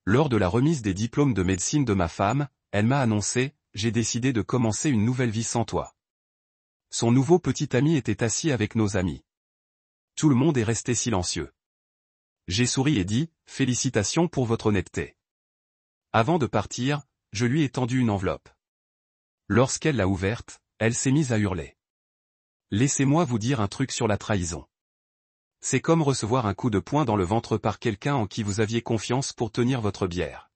Lors de la remise des diplômes de médecine de ma femme, elle m'a annoncé « J'ai décidé de commencer une nouvelle vie sans toi ». Son nouveau petit ami était assis avec nos amis. Tout le monde est resté silencieux. J'ai souri et dit « Félicitations pour votre honnêteté ». Avant de partir, je lui ai tendu une enveloppe. Lorsqu'elle l'a ouverte, elle s'est mise à hurler. Laissez-moi vous dire un truc sur la trahison. C'est comme recevoir un coup de poing dans le ventre par quelqu'un en qui vous aviez confiance pour tenir votre bière.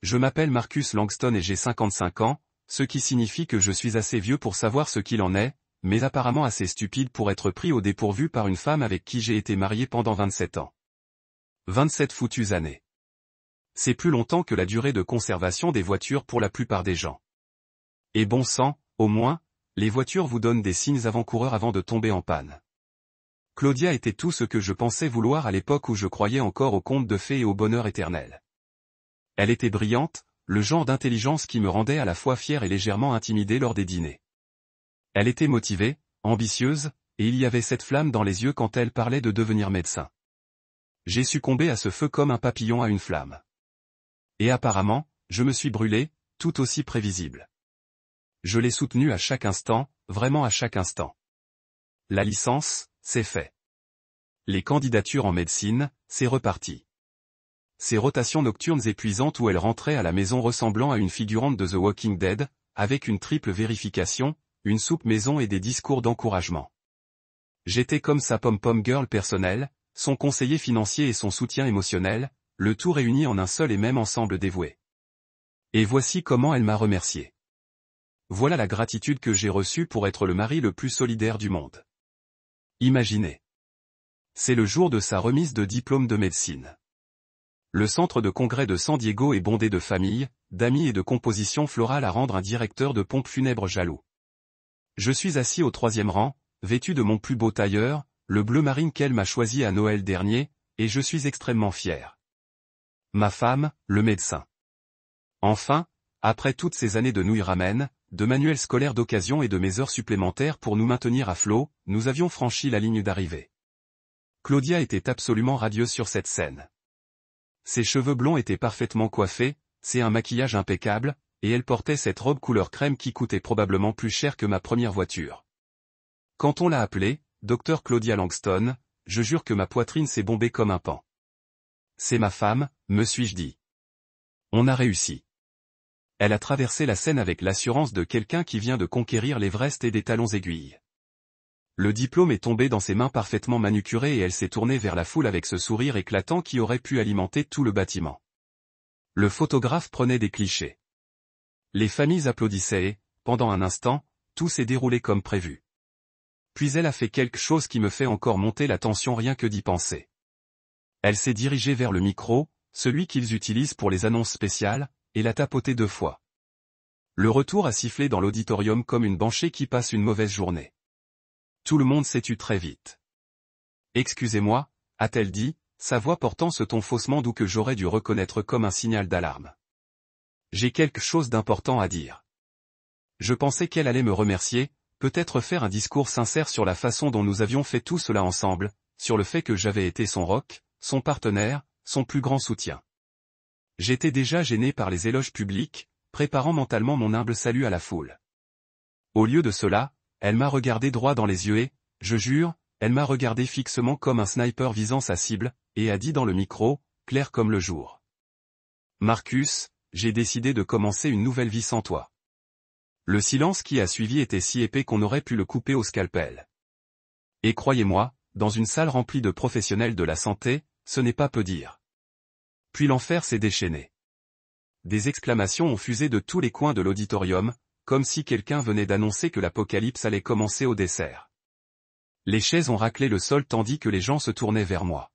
Je m'appelle Marcus Langston et j'ai 55 ans, ce qui signifie que je suis assez vieux pour savoir ce qu'il en est, mais apparemment assez stupide pour être pris au dépourvu par une femme avec qui j'ai été marié pendant 27 ans. 27 foutues années. C'est plus longtemps que la durée de conservation des voitures pour la plupart des gens. Et bon sang, au moins, les voitures vous donnent des signes avant-coureurs avant de tomber en panne. Claudia était tout ce que je pensais vouloir à l'époque où je croyais encore aux contes de fées et au bonheur éternel. Elle était brillante, le genre d'intelligence qui me rendait à la fois fier et légèrement intimidé lors des dîners. Elle était motivée, ambitieuse, et il y avait cette flamme dans les yeux quand elle parlait de devenir médecin. J'ai succombé à ce feu comme un papillon à une flamme. Et apparemment, je me suis brûlé, tout aussi prévisible. Je l'ai soutenue à chaque instant, vraiment à chaque instant. La licence, c'est fait. Les candidatures en médecine, c'est reparti. Ces rotations nocturnes épuisantes où elle rentrait à la maison ressemblant à une figurante de The Walking Dead, avec une triple vérification, une soupe maison et des discours d'encouragement. J'étais comme sa pom-pom girl personnelle, son conseiller financier et son soutien émotionnel, le tout réuni en un seul et même ensemble dévoué. Et voici comment elle m'a remercié. Voilà la gratitude que j'ai reçue pour être le mari le plus solidaire du monde. Imaginez. C'est le jour de sa remise de diplôme de médecine. Le centre de congrès de San Diego est bondé de familles, d'amis et de compositions florales à rendre un directeur de pompe funèbre jaloux. Je suis assis au 3e rang, vêtu de mon plus beau tailleur, le bleu marine qu'elle m'a choisi à Noël dernier, et je suis extrêmement fier. Ma femme, le médecin. Enfin, après toutes ces années de nouilles ramen, de manuels scolaires d'occasion et de mes heures supplémentaires pour nous maintenir à flot, nous avions franchi la ligne d'arrivée. Claudia était absolument radieuse sur cette scène. Ses cheveux blonds étaient parfaitement coiffés, c'est un maquillage impeccable, et elle portait cette robe couleur crème qui coûtait probablement plus cher que ma première voiture. Quand on l'a appelée, Dr Claudia Langston, je jure que ma poitrine s'est bombée comme un pan. C'est ma femme, me suis-je dit. On a réussi. Elle a traversé la scène avec l'assurance de quelqu'un qui vient de conquérir l'Everest et des talons aiguilles. Le diplôme est tombé dans ses mains parfaitement manucurées et elle s'est tournée vers la foule avec ce sourire éclatant qui aurait pu alimenter tout le bâtiment. Le photographe prenait des clichés. Les familles applaudissaient et, pendant un instant, tout s'est déroulé comme prévu. Puis elle a fait quelque chose qui me fait encore monter la tension rien que d'y penser. Elle s'est dirigée vers le micro, celui qu'ils utilisent pour les annonces spéciales, et l'a tapoté 2 fois. Le retour a sifflé dans l'auditorium comme une banshee qui passe une mauvaise journée. Tout le monde s'est tu très vite. Excusez-moi, a-t-elle dit, sa voix portant ce ton faussement doux que j'aurais dû reconnaître comme un signal d'alarme. J'ai quelque chose d'important à dire. Je pensais qu'elle allait me remercier, peut-être faire un discours sincère sur la façon dont nous avions fait tout cela ensemble, sur le fait que j'avais été son rock, son partenaire, son plus grand soutien. J'étais déjà gêné par les éloges publics, préparant mentalement mon humble salut à la foule. Au lieu de cela, elle m'a regardé droit dans les yeux et, je jure, elle m'a regardé fixement comme un sniper visant sa cible, et a dit dans le micro, clair comme le jour. Marcus, j'ai décidé de commencer une nouvelle vie sans toi. Le silence qui a suivi était si épais qu'on aurait pu le couper au scalpel. Et croyez-moi, dans une salle remplie de professionnels de la santé, ce n'est pas peu dire. Puis l'enfer s'est déchaîné. Des exclamations ont fusé de tous les coins de l'auditorium, comme si quelqu'un venait d'annoncer que l'apocalypse allait commencer au dessert. Les chaises ont raclé le sol tandis que les gens se tournaient vers moi.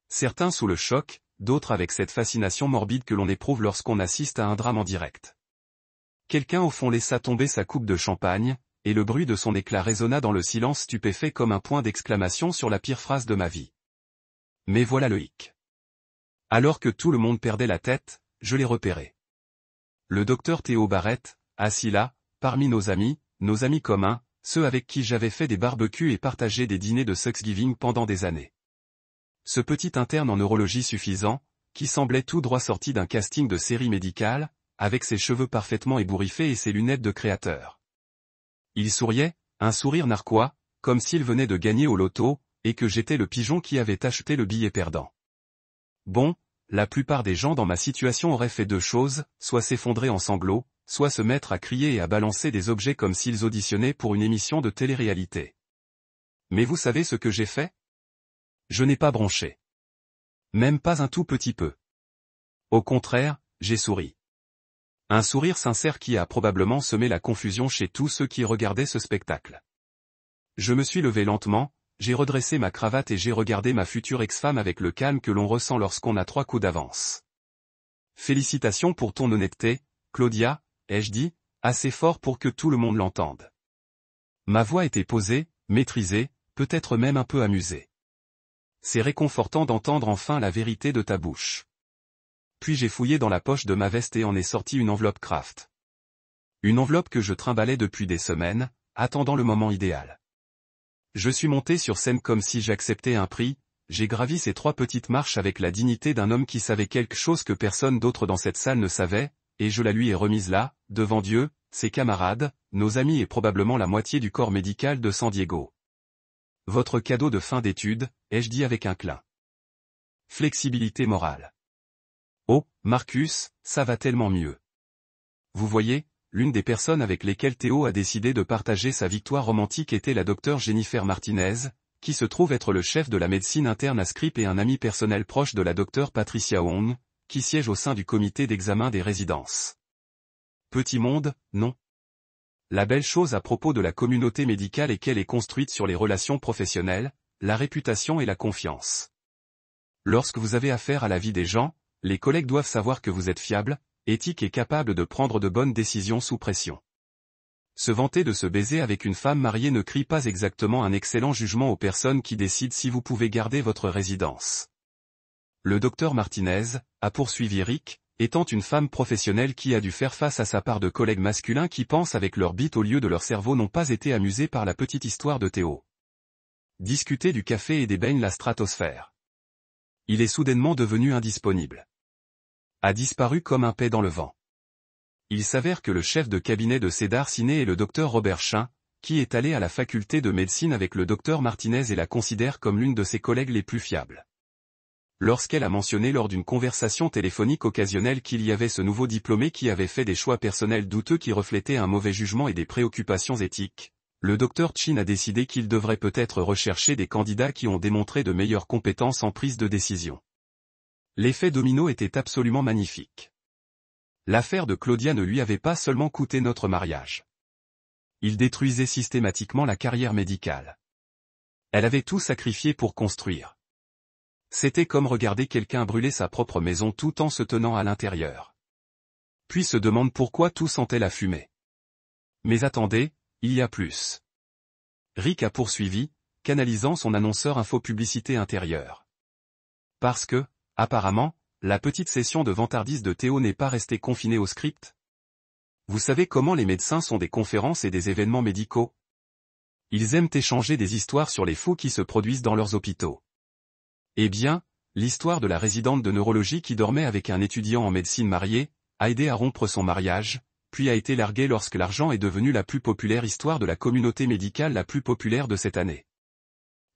Certains sous le choc, d'autres avec cette fascination morbide que l'on éprouve lorsqu'on assiste à un drame en direct. Quelqu'un au fond laissa tomber sa coupe de champagne, et le bruit de son éclat résonna dans le silence stupéfait comme un point d'exclamation sur la pire phrase de ma vie. Mais voilà le hic. Alors que tout le monde perdait la tête, je l'ai repéré. Le docteur Théo Barrett, assis là, parmi nos amis communs, ceux avec qui j'avais fait des barbecues et partagé des dîners de Thanksgiving pendant des années. Ce petit interne en neurologie suffisant, qui semblait tout droit sorti d'un casting de série médicale, avec ses cheveux parfaitement ébouriffés et ses lunettes de créateur. Il souriait, un sourire narquois, comme s'il venait de gagner au loto, et que j'étais le pigeon qui avait acheté le billet perdant. Bon, la plupart des gens dans ma situation auraient fait deux choses, soit s'effondrer en sanglots, soit se mettre à crier et à balancer des objets comme s'ils auditionnaient pour une émission de télé-réalité. Mais vous savez ce que j'ai fait? Je n'ai pas bronché. Même pas un tout petit peu. Au contraire, j'ai souri. Un sourire sincère qui a probablement semé la confusion chez tous ceux qui regardaient ce spectacle. Je me suis levé lentement, j'ai redressé ma cravate et j'ai regardé ma future ex-femme avec le calme que l'on ressent lorsqu'on a 3 coups d'avance. Félicitations pour ton honnêteté, Claudia, ai-je dit, assez fort pour que tout le monde l'entende. Ma voix était posée, maîtrisée, peut-être même un peu amusée. C'est réconfortant d'entendre enfin la vérité de ta bouche. Puis j'ai fouillé dans la poche de ma veste et en ai sorti une enveloppe Kraft. Une enveloppe que je trimballais depuis des semaines, attendant le moment idéal. Je suis monté sur scène comme si j'acceptais un prix, j'ai gravi ces 3 petites marches avec la dignité d'un homme qui savait quelque chose que personne d'autre dans cette salle ne savait, et je la lui ai remise là, devant Dieu, ses camarades, nos amis et probablement la moitié du corps médical de San Diego. Votre cadeau de fin d'études, ai-je dit avec un clin. Flexibilité morale. Oh, Marcus, ça va tellement mieux. Vous voyez, l'une des personnes avec lesquelles Théo a décidé de partager sa victoire romantique était la docteure Jennifer Martinez, qui se trouve être le chef de la médecine interne à Scrip et un ami personnel proche de la docteure Patricia Wong, qui siège au sein du comité d'examen des résidences. Petit monde, non? La belle chose à propos de la communauté médicale est qu'elle est construite sur les relations professionnelles, la réputation et la confiance. Lorsque vous avez affaire à la vie des gens, les collègues doivent savoir que vous êtes fiable, éthique et capable de prendre de bonnes décisions sous pression. Se vanter de se baiser avec une femme mariée ne crie pas exactement un excellent jugement aux personnes qui décident si vous pouvez garder votre résidence. Le docteur Martinez, a poursuivi Rick, étant une femme professionnelle qui a dû faire face à sa part de collègues masculins qui pensent avec leur bite au lieu de leur cerveau n'ont pas été amusés par la petite histoire de Théo. Discuter du café et des beignes la stratosphère. Il est soudainement devenu indisponible. A disparu comme un paix dans le vent. Il s'avère que le chef de cabinet de Cedar Ciné est le docteur Robert Chin, qui est allé à la faculté de médecine avec le docteur Martinez et la considère comme l'une de ses collègues les plus fiables. Lorsqu'elle a mentionné lors d'une conversation téléphonique occasionnelle qu'il y avait ce nouveau diplômé qui avait fait des choix personnels douteux qui reflétaient un mauvais jugement et des préoccupations éthiques, le docteur Chin a décidé qu'il devrait peut-être rechercher des candidats qui ont démontré de meilleures compétences en prise de décision. L'effet domino était absolument magnifique. L'affaire de Claudia ne lui avait pas seulement coûté notre mariage. Il détruisait systématiquement la carrière médicale. Elle avait tout sacrifié pour construire. C'était comme regarder quelqu'un brûler sa propre maison tout en se tenant à l'intérieur. Puis se demande pourquoi tout sentait la fumée. Mais attendez, il y a plus. Rick a poursuivi, canalisant son annonceur infopublicité intérieure. Parce que, apparemment, la petite session de vantardise de Théo n'est pas restée confinée au script. Vous savez comment les médecins sont des conférences et des événements médicaux? Ils aiment échanger des histoires sur les fous qui se produisent dans leurs hôpitaux. Eh bien, l'histoire de la résidente de neurologie qui dormait avec un étudiant en médecine marié, a aidé à rompre son mariage, puis a été larguée lorsque l'argent est devenu la plus populaire histoire de la communauté médicale la plus populaire de cette année.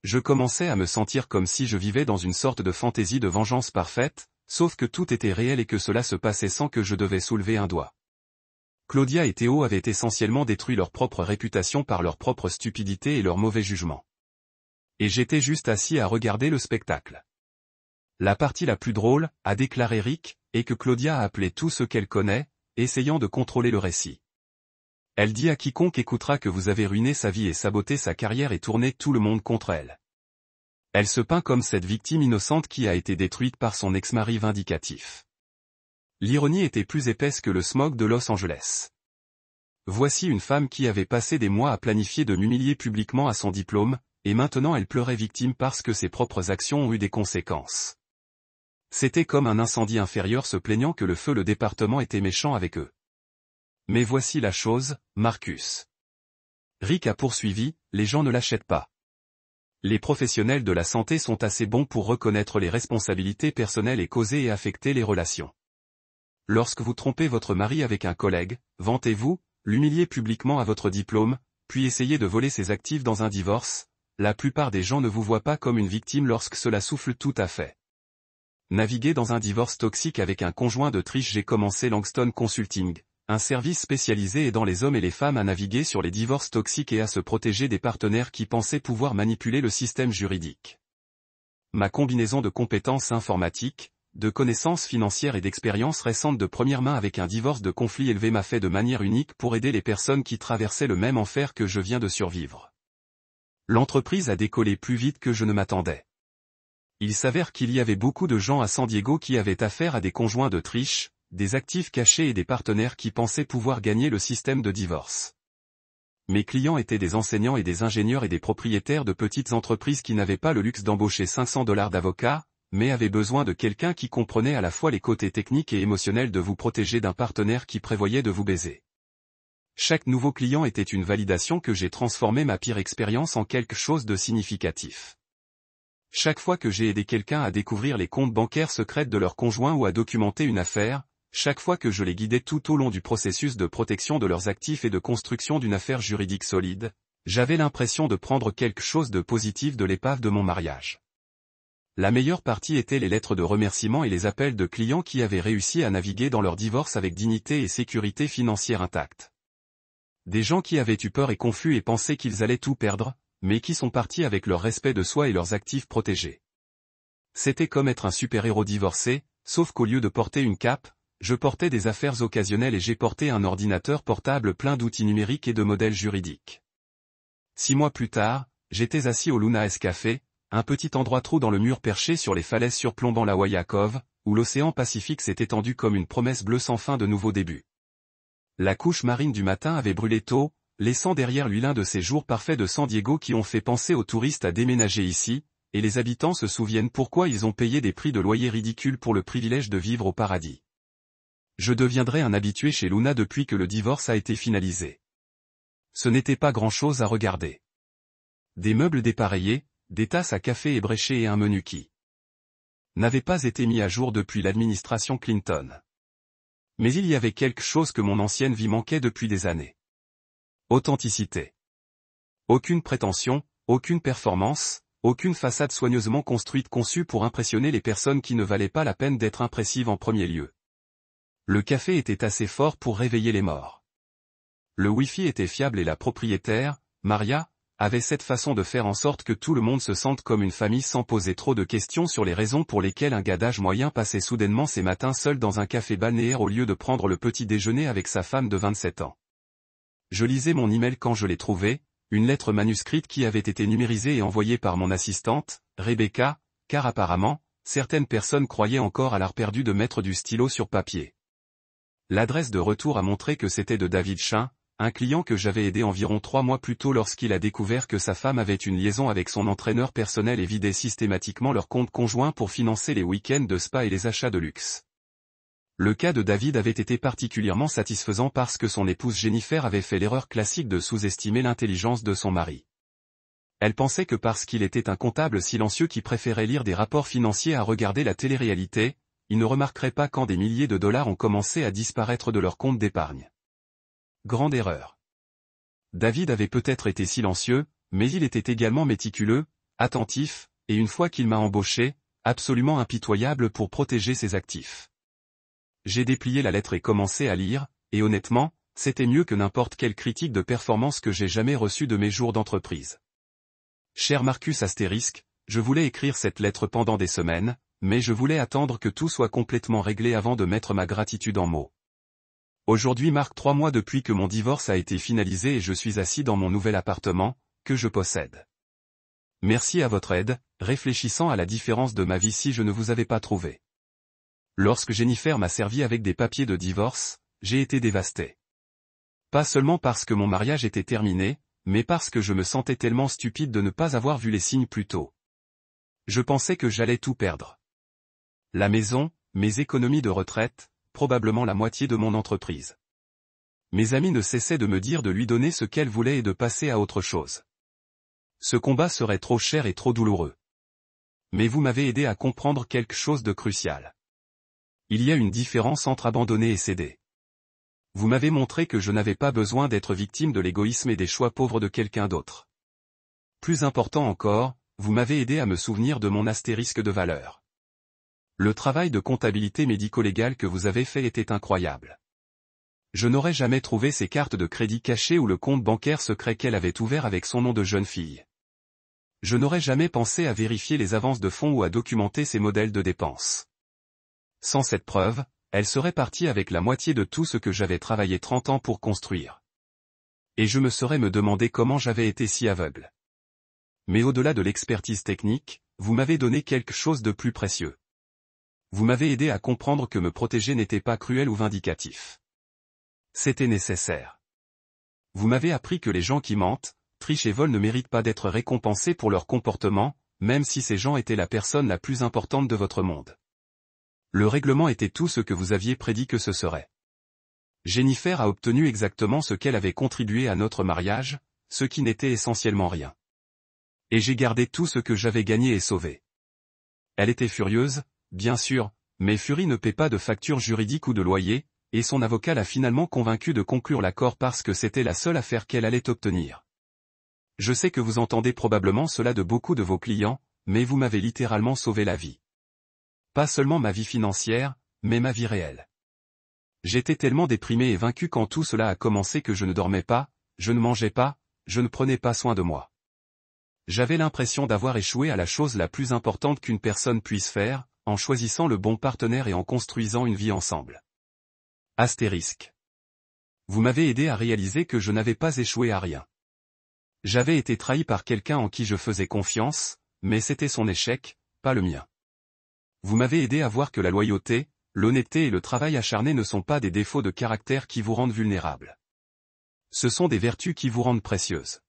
Je commençais à me sentir comme si je vivais dans une sorte de fantaisie de vengeance parfaite, sauf que tout était réel et que cela se passait sans que je devais soulever un doigt. Claudia et Théo avaient essentiellement détruit leur propre réputation par leur propre stupidité et leur mauvais jugement. Et j'étais juste assis à regarder le spectacle. La partie la plus drôle, a déclaré Rick, est que Claudia a appelé tout ce qu'elle connaît, essayant de contrôler le récit. Elle dit à quiconque écoutera que vous avez ruiné sa vie et saboté sa carrière et tourné tout le monde contre elle. Elle se peint comme cette victime innocente qui a été détruite par son ex-mari vindicatif. L'ironie était plus épaisse que le smog de Los Angeles. Voici une femme qui avait passé des mois à planifier de m'humilier publiquement à son diplôme, et maintenant elle pleurait victime parce que ses propres actions ont eu des conséquences. C'était comme un incendie inférieur se plaignant que le feu le département était méchant avec eux. Mais voici la chose, Marcus. Rick a poursuivi, les gens ne l'achètent pas. Les professionnels de la santé sont assez bons pour reconnaître les responsabilités personnelles et causer et affecter les relations. Lorsque vous trompez votre mari avec un collègue, vantez-vous, l'humiliez publiquement à votre diplôme, puis essayez de voler ses actifs dans un divorce, la plupart des gens ne vous voient pas comme une victime lorsque cela souffle tout à fait. Naviguer dans un divorce toxique avec un conjoint de triche. J'ai commencé Langston Consulting, un service spécialisé aidant les hommes et les femmes à naviguer sur les divorces toxiques et à se protéger des partenaires qui pensaient pouvoir manipuler le système juridique. Ma combinaison de compétences informatiques, de connaissances financières et d'expériences récentes de première main avec un divorce de conflit élevé m'a fait de manière unique pour aider les personnes qui traversaient le même enfer que je viens de survivre. L'entreprise a décollé plus vite que je ne m'attendais. Il s'avère qu'il y avait beaucoup de gens à San Diego qui avaient affaire à des conjoints de triche, des actifs cachés et des partenaires qui pensaient pouvoir gagner le système de divorce. Mes clients étaient des enseignants et des ingénieurs et des propriétaires de petites entreprises qui n'avaient pas le luxe d'embaucher $500 d'avocats, mais avaient besoin de quelqu'un qui comprenait à la fois les côtés techniques et émotionnels de vous protéger d'un partenaire qui prévoyait de vous baiser. Chaque nouveau client était une validation que j'ai transformé ma pire expérience en quelque chose de significatif. Chaque fois que j'ai aidé quelqu'un à découvrir les comptes bancaires secrets de leur conjoint ou à documenter une affaire, chaque fois que je les guidais tout au long du processus de protection de leurs actifs et de construction d'une affaire juridique solide, j'avais l'impression de prendre quelque chose de positif de l'épave de mon mariage. La meilleure partie était les lettres de remerciement et les appels de clients qui avaient réussi à naviguer dans leur divorce avec dignité et sécurité financière intacte. Des gens qui avaient eu peur et confus et pensaient qu'ils allaient tout perdre, mais qui sont partis avec leur respect de soi et leurs actifs protégés. C'était comme être un super-héros divorcé, sauf qu'au lieu de porter une cape, je portais des affaires occasionnelles et j'ai porté un ordinateur portable plein d'outils numériques et de modèles juridiques. 6 mois plus tard, j'étais assis au Luna S Café, un petit endroit trou dans le mur perché sur les falaises surplombant la Waiya Cove, où l'océan Pacifique s'est étendu comme une promesse bleue sans fin de nouveaux débuts. La couche marine du matin avait brûlé tôt, laissant derrière lui l'un de ces jours parfaits de San Diego qui ont fait penser aux touristes à déménager ici, et les habitants se souviennent pourquoi ils ont payé des prix de loyer ridicules pour le privilège de vivre au paradis. Je deviendrai un habitué chez Luna depuis que le divorce a été finalisé. Ce n'était pas grand-chose à regarder. Des meubles dépareillés, des tasses à café ébréchées et un menu qui n'avait pas été mis à jour depuis l'administration Clinton. Mais il y avait quelque chose que mon ancienne vie manquait depuis des années. Authenticité. Aucune prétention, aucune performance, aucune façade soigneusement construite conçue pour impressionner les personnes qui ne valaient pas la peine d'être impressives en premier lieu. Le café était assez fort pour réveiller les morts. Le Wi-Fi était fiable et la propriétaire, Maria, avait cette façon de faire en sorte que tout le monde se sente comme une famille sans poser trop de questions sur les raisons pour lesquelles un gars d'âge moyen passait soudainement ses matins seul dans un café balnéaire au lieu de prendre le petit déjeuner avec sa femme de 27 ans. Je lisais mon email quand je l'ai trouvé, une lettre manuscrite qui avait été numérisée et envoyée par mon assistante, Rebecca, car apparemment, certaines personnes croyaient encore à l'art perdu de mettre du stylo sur papier. L'adresse de retour a montré que c'était de David Chin, un client que j'avais aidé environ 3 mois plus tôt lorsqu'il a découvert que sa femme avait une liaison avec son entraîneur personnel et vidait systématiquement leur compte conjoint pour financer les week-ends de spa et les achats de luxe. Le cas de David avait été particulièrement satisfaisant parce que son épouse Jennifer avait fait l'erreur classique de sous-estimer l'intelligence de son mari. Elle pensait que parce qu'il était un comptable silencieux qui préférait lire des rapports financiers à regarder la télé-réalité, il ne remarquerait pas quand des milliers de dollars ont commencé à disparaître de leur compte d'épargne. Grande erreur. David avait peut-être été silencieux, mais il était également méticuleux, attentif, et une fois qu'il m'a embauché, absolument impitoyable pour protéger ses actifs. J'ai déplié la lettre et commencé à lire, et honnêtement, c'était mieux que n'importe quelle critique de performance que j'ai jamais reçue de mes jours d'entreprise. Cher Marcus astérisque, je voulais écrire cette lettre pendant des semaines, mais je voulais attendre que tout soit complètement réglé avant de mettre ma gratitude en mots. Aujourd'hui marque 3 mois depuis que mon divorce a été finalisé et je suis assis dans mon nouvel appartement, que je possède. Merci à votre aide, réfléchissant à la différence de ma vie si je ne vous avais pas trouvé. Lorsque Jennifer m'a servi avec des papiers de divorce, j'ai été dévasté. Pas seulement parce que mon mariage était terminé, mais parce que je me sentais tellement stupide de ne pas avoir vu les signes plus tôt. Je pensais que j'allais tout perdre. La maison, mes économies de retraite, probablement la moitié de mon entreprise. Mes amis ne cessaient de me dire de lui donner ce qu'elle voulait et de passer à autre chose. Ce combat serait trop cher et trop douloureux. Mais vous m'avez aidé à comprendre quelque chose de crucial. Il y a une différence entre abandonner et céder. Vous m'avez montré que je n'avais pas besoin d'être victime de l'égoïsme et des choix pauvres de quelqu'un d'autre. Plus important encore, vous m'avez aidé à me souvenir de mon astérisque de valeur. Le travail de comptabilité médico-légale que vous avez fait était incroyable. Je n'aurais jamais trouvé ces cartes de crédit cachées ou le compte bancaire secret qu'elle avait ouvert avec son nom de jeune fille. Je n'aurais jamais pensé à vérifier les avances de fonds ou à documenter ces modèles de dépenses. Sans cette preuve, elle serait partie avec la moitié de tout ce que j'avais travaillé 30 ans pour construire. Et je me serais demandé comment j'avais été si aveugle. Mais au-delà de l'expertise technique, vous m'avez donné quelque chose de plus précieux. Vous m'avez aidé à comprendre que me protéger n'était pas cruel ou vindicatif. C'était nécessaire. Vous m'avez appris que les gens qui mentent, trichent et volent ne méritent pas d'être récompensés pour leur comportement, même si ces gens étaient la personne la plus importante de votre monde. Le règlement était tout ce que vous aviez prédit que ce serait. Jennifer a obtenu exactement ce qu'elle avait contribué à notre mariage, ce qui n'était essentiellement rien. Et j'ai gardé tout ce que j'avais gagné et sauvé. Elle était furieuse, bien sûr, mais furie ne paie pas de facture juridique ou de loyer, et son avocat l'a finalement convaincu de conclure l'accord parce que c'était la seule affaire qu'elle allait obtenir. Je sais que vous entendez probablement cela de beaucoup de vos clients, mais vous m'avez littéralement sauvé la vie. Pas seulement ma vie financière, mais ma vie réelle. J'étais tellement déprimé et vaincu quand tout cela a commencé que je ne dormais pas, je ne mangeais pas, je ne prenais pas soin de moi. J'avais l'impression d'avoir échoué à la chose la plus importante qu'une personne puisse faire, en choisissant le bon partenaire et en construisant une vie ensemble. Astérisque. Vous m'avez aidé à réaliser que je n'avais pas échoué à rien. J'avais été trahi par quelqu'un en qui je faisais confiance, mais c'était son échec, pas le mien. Vous m'avez aidé à voir que la loyauté, l'honnêteté et le travail acharné ne sont pas des défauts de caractère qui vous rendent vulnérables. Ce sont des vertus qui vous rendent précieuses.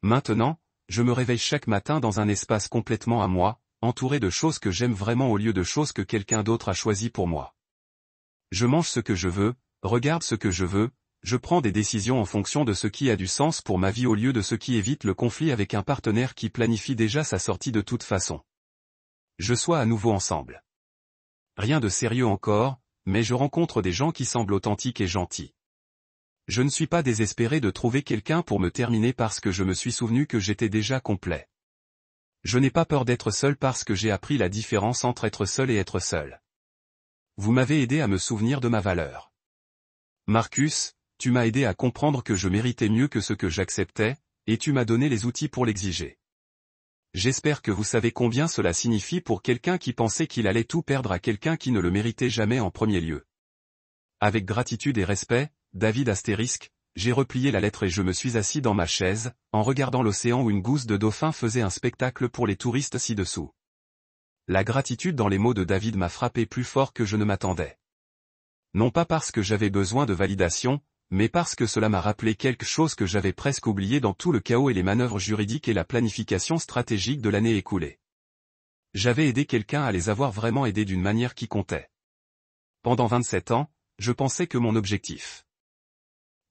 Maintenant, je me réveille chaque matin dans un espace complètement à moi, entouré de choses que j'aime vraiment au lieu de choses que quelqu'un d'autre a choisies pour moi. Je mange ce que je veux, regarde ce que je veux, je prends des décisions en fonction de ce qui a du sens pour ma vie au lieu de ce qui évite le conflit avec un partenaire qui planifie déjà sa sortie de toute façon. Je sois à nouveau ensemble. Rien de sérieux encore, mais je rencontre des gens qui semblent authentiques et gentils. Je ne suis pas désespéré de trouver quelqu'un pour me terminer parce que je me suis souvenu que j'étais déjà complet. Je n'ai pas peur d'être seul parce que j'ai appris la différence entre être seul et être seul. Vous m'avez aidé à me souvenir de ma valeur. Marcus, tu m'as aidé à comprendre que je méritais mieux que ce que j'acceptais, et tu m'as donné les outils pour l'exiger. J'espère que vous savez combien cela signifie pour quelqu'un qui pensait qu'il allait tout perdre à quelqu'un qui ne le méritait jamais en premier lieu. Avec gratitude et respect, David Astérisque, j'ai replié la lettre et je me suis assis dans ma chaise, en regardant l'océan où une gousse de dauphin faisait un spectacle pour les touristes ci-dessous. La gratitude dans les mots de David m'a frappé plus fort que je ne m'attendais. Non pas parce que j'avais besoin de validation, mais parce que cela m'a rappelé quelque chose que j'avais presque oublié dans tout le chaos et les manœuvres juridiques et la planification stratégique de l'année écoulée. J'avais aidé quelqu'un à les avoir vraiment aidés d'une manière qui comptait. Pendant 27 ans, je pensais que mon objectif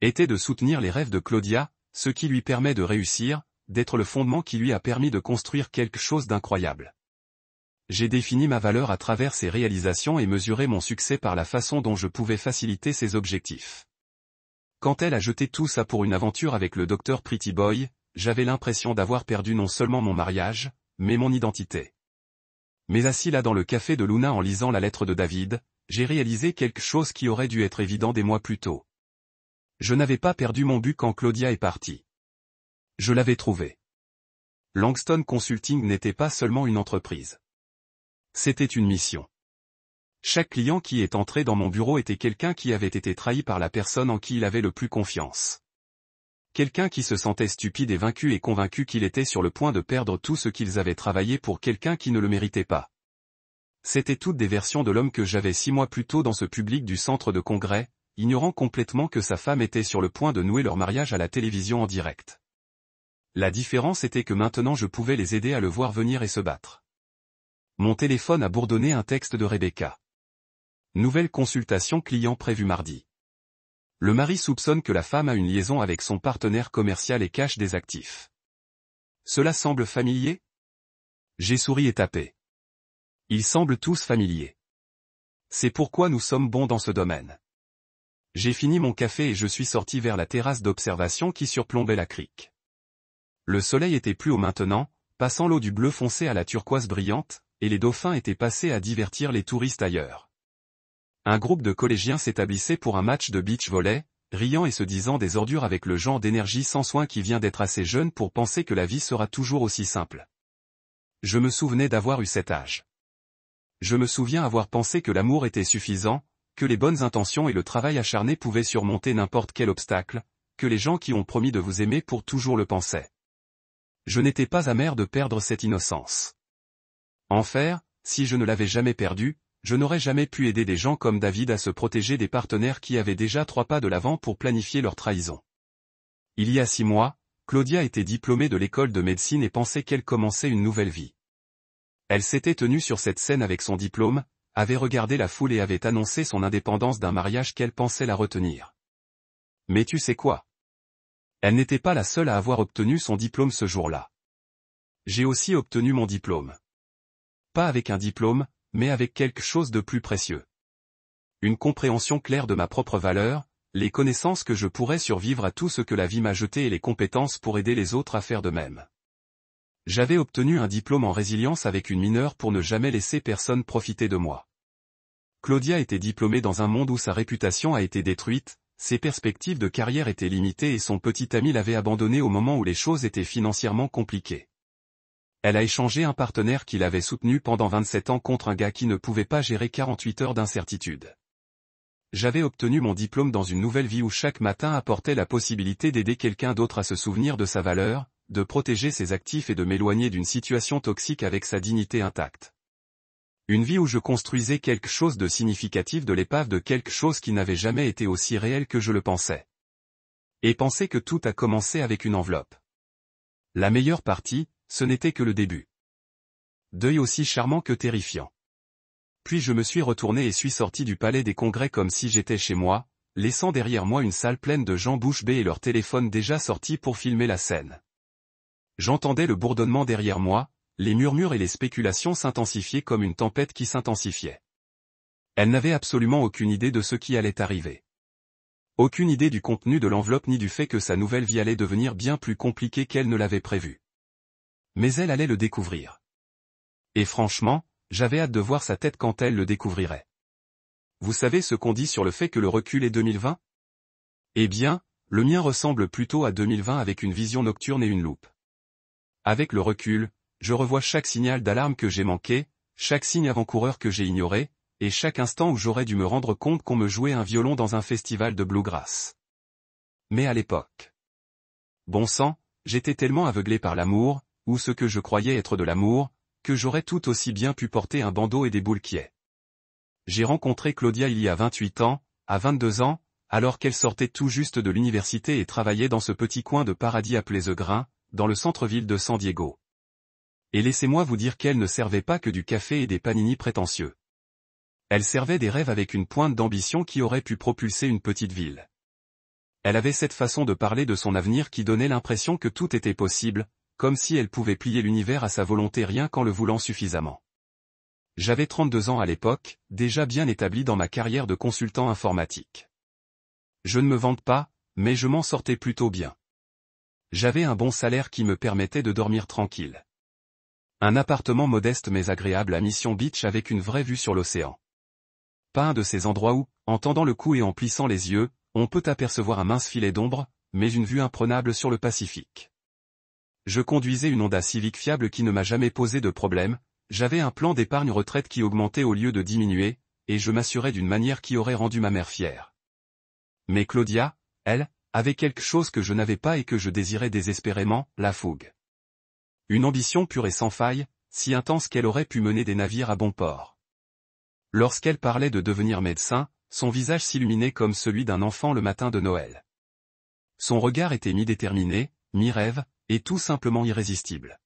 était de soutenir les rêves de Claudia, ce qui lui permet de réussir, d'être le fondement qui lui a permis de construire quelque chose d'incroyable. J'ai défini ma valeur à travers ses réalisations et mesuré mon succès par la façon dont je pouvais faciliter ses objectifs. Quand elle a jeté tout ça pour une aventure avec le Dr Pretty Boy, j'avais l'impression d'avoir perdu non seulement mon mariage, mais mon identité. Mais assis là dans le café de Luna en lisant la lettre de David, j'ai réalisé quelque chose qui aurait dû être évident des mois plus tôt. Je n'avais pas perdu mon but quand Claudia est partie. Je l'avais trouvé. Langston Consulting n'était pas seulement une entreprise. C'était une mission. Chaque client qui est entré dans mon bureau était quelqu'un qui avait été trahi par la personne en qui il avait le plus confiance. Quelqu'un qui se sentait stupide et vaincu et convaincu qu'il était sur le point de perdre tout ce qu'ils avaient travaillé pour quelqu'un qui ne le méritait pas. C'étaient toutes des versions de l'homme que j'avais 6 mois plus tôt dans ce public du centre de congrès, ignorant complètement que sa femme était sur le point de nouer leur mariage à la télévision en direct. La différence était que maintenant je pouvais les aider à le voir venir et se battre. Mon téléphone a bourdonné un texte de Rebecca. Nouvelle consultation client prévue mardi. Le mari soupçonne que la femme a une liaison avec son partenaire commercial et cache des actifs. Cela semble familier? J'ai souri et tapé. Ils semblent tous familiers. C'est pourquoi nous sommes bons dans ce domaine. J'ai fini mon café et je suis sorti vers la terrasse d'observation qui surplombait la crique. Le soleil était plus haut maintenant, passant l'eau du bleu foncé à la turquoise brillante, et les dauphins étaient passés à divertir les touristes ailleurs. Un groupe de collégiens s'établissait pour un match de beach volley, riant et se disant des ordures avec le genre d'énergie sans soin qui vient d'être assez jeune pour penser que la vie sera toujours aussi simple. Je me souvenais d'avoir eu cet âge. Je me souviens avoir pensé que l'amour était suffisant, que les bonnes intentions et le travail acharné pouvaient surmonter n'importe quel obstacle, que les gens qui ont promis de vous aimer pour toujours le pensaient. Je n'étais pas amer de perdre cette innocence. En faire, si je ne l'avais jamais perdu, je n'aurais jamais pu aider des gens comme David à se protéger des partenaires qui avaient déjà 3 pas de l'avant pour planifier leur trahison. Il y a 6 mois, Claudia était diplômée de l'école de médecine et pensait qu'elle commençait une nouvelle vie. Elle s'était tenue sur cette scène avec son diplôme, avait regardé la foule et avait annoncé son indépendance d'un mariage qu'elle pensait la retenir. Mais tu sais quoi? Elle n'était pas la seule à avoir obtenu son diplôme ce jour-là. J'ai aussi obtenu mon diplôme. Pas avec un diplôme, mais avec quelque chose de plus précieux. Une compréhension claire de ma propre valeur, les connaissances que je pourrais survivre à tout ce que la vie m'a jeté et les compétences pour aider les autres à faire de même. J'avais obtenu un diplôme en résilience avec une mineure pour ne jamais laisser personne profiter de moi. Claudia était diplômée dans un monde où sa réputation a été détruite, ses perspectives de carrière étaient limitées et son petit ami l'avait abandonnée au moment où les choses étaient financièrement compliquées. Elle a échangé un partenaire qui l'avait soutenu pendant 27 ans contre un gars qui ne pouvait pas gérer 48 heures d'incertitude. J'avais obtenu mon diplôme dans une nouvelle vie où chaque matin apportait la possibilité d'aider quelqu'un d'autre à se souvenir de sa valeur, de protéger ses actifs et de m'éloigner d'une situation toxique avec sa dignité intacte. Une vie où je construisais quelque chose de significatif de l'épave de quelque chose qui n'avait jamais été aussi réel que je le pensais. Et penser que tout a commencé avec une enveloppe. La meilleure partie, ce n'était que le début. Deuil aussi charmant que terrifiant. Puis je me suis retourné et suis sorti du palais des congrès comme si j'étais chez moi, laissant derrière moi une salle pleine de gens bouche bée et leur téléphone déjà sortis pour filmer la scène. J'entendais le bourdonnement derrière moi, les murmures et les spéculations s'intensifiaient comme une tempête qui s'intensifiait. Elle n'avait absolument aucune idée de ce qui allait arriver. Aucune idée du contenu de l'enveloppe ni du fait que sa nouvelle vie allait devenir bien plus compliquée qu'elle ne l'avait prévu. Mais elle allait le découvrir. Et franchement, j'avais hâte de voir sa tête quand elle le découvrirait. Vous savez ce qu'on dit sur le fait que le recul est 2020? Eh bien, le mien ressemble plutôt à 2020 avec une vision nocturne et une loupe. Avec le recul, je revois chaque signal d'alarme que j'ai manqué, chaque signe avant-coureur que j'ai ignoré, et chaque instant où j'aurais dû me rendre compte qu'on me jouait un violon dans un festival de bluegrass. Mais à l'époque. Bon sang, j'étais tellement aveuglé par l'amour, ou ce que je croyais être de l'amour, que j'aurais tout aussi bien pu porter un bandeau et des boules quiets. J'ai rencontré Claudia il y a 28 ans, à 22 ans, alors qu'elle sortait tout juste de l'université et travaillait dans ce petit coin de paradis appelé The Grain, dans le centre-ville de San Diego. Et laissez-moi vous dire qu'elle ne servait pas que du café et des panini prétentieux. Elle servait des rêves avec une pointe d'ambition qui aurait pu propulser une petite ville. Elle avait cette façon de parler de son avenir qui donnait l'impression que tout était possible, comme si elle pouvait plier l'univers à sa volonté rien qu'en le voulant suffisamment. J'avais 32 ans à l'époque, déjà bien établi dans ma carrière de consultant informatique. Je ne me vante pas, mais je m'en sortais plutôt bien. J'avais un bon salaire qui me permettait de dormir tranquille. Un appartement modeste mais agréable à Mission Beach avec une vraie vue sur l'océan. Pas un de ces endroits où, en tendant le cou et en plissant les yeux, on peut apercevoir un mince filet d'ombre, mais une vue imprenable sur le Pacifique. Je conduisais une Honda Civic fiable qui ne m'a jamais posé de problème, j'avais un plan d'épargne retraite qui augmentait au lieu de diminuer, et je m'assurais d'une manière qui aurait rendu ma mère fière. Mais Claudia, elle, avait quelque chose que je n'avais pas et que je désirais désespérément, la fougue. Une ambition pure et sans faille, si intense qu'elle aurait pu mener des navires à bon port. Lorsqu'elle parlait de devenir médecin, son visage s'illuminait comme celui d'un enfant le matin de Noël. Son regard était mi-déterminé, mi-rêve, et tout simplement irrésistible.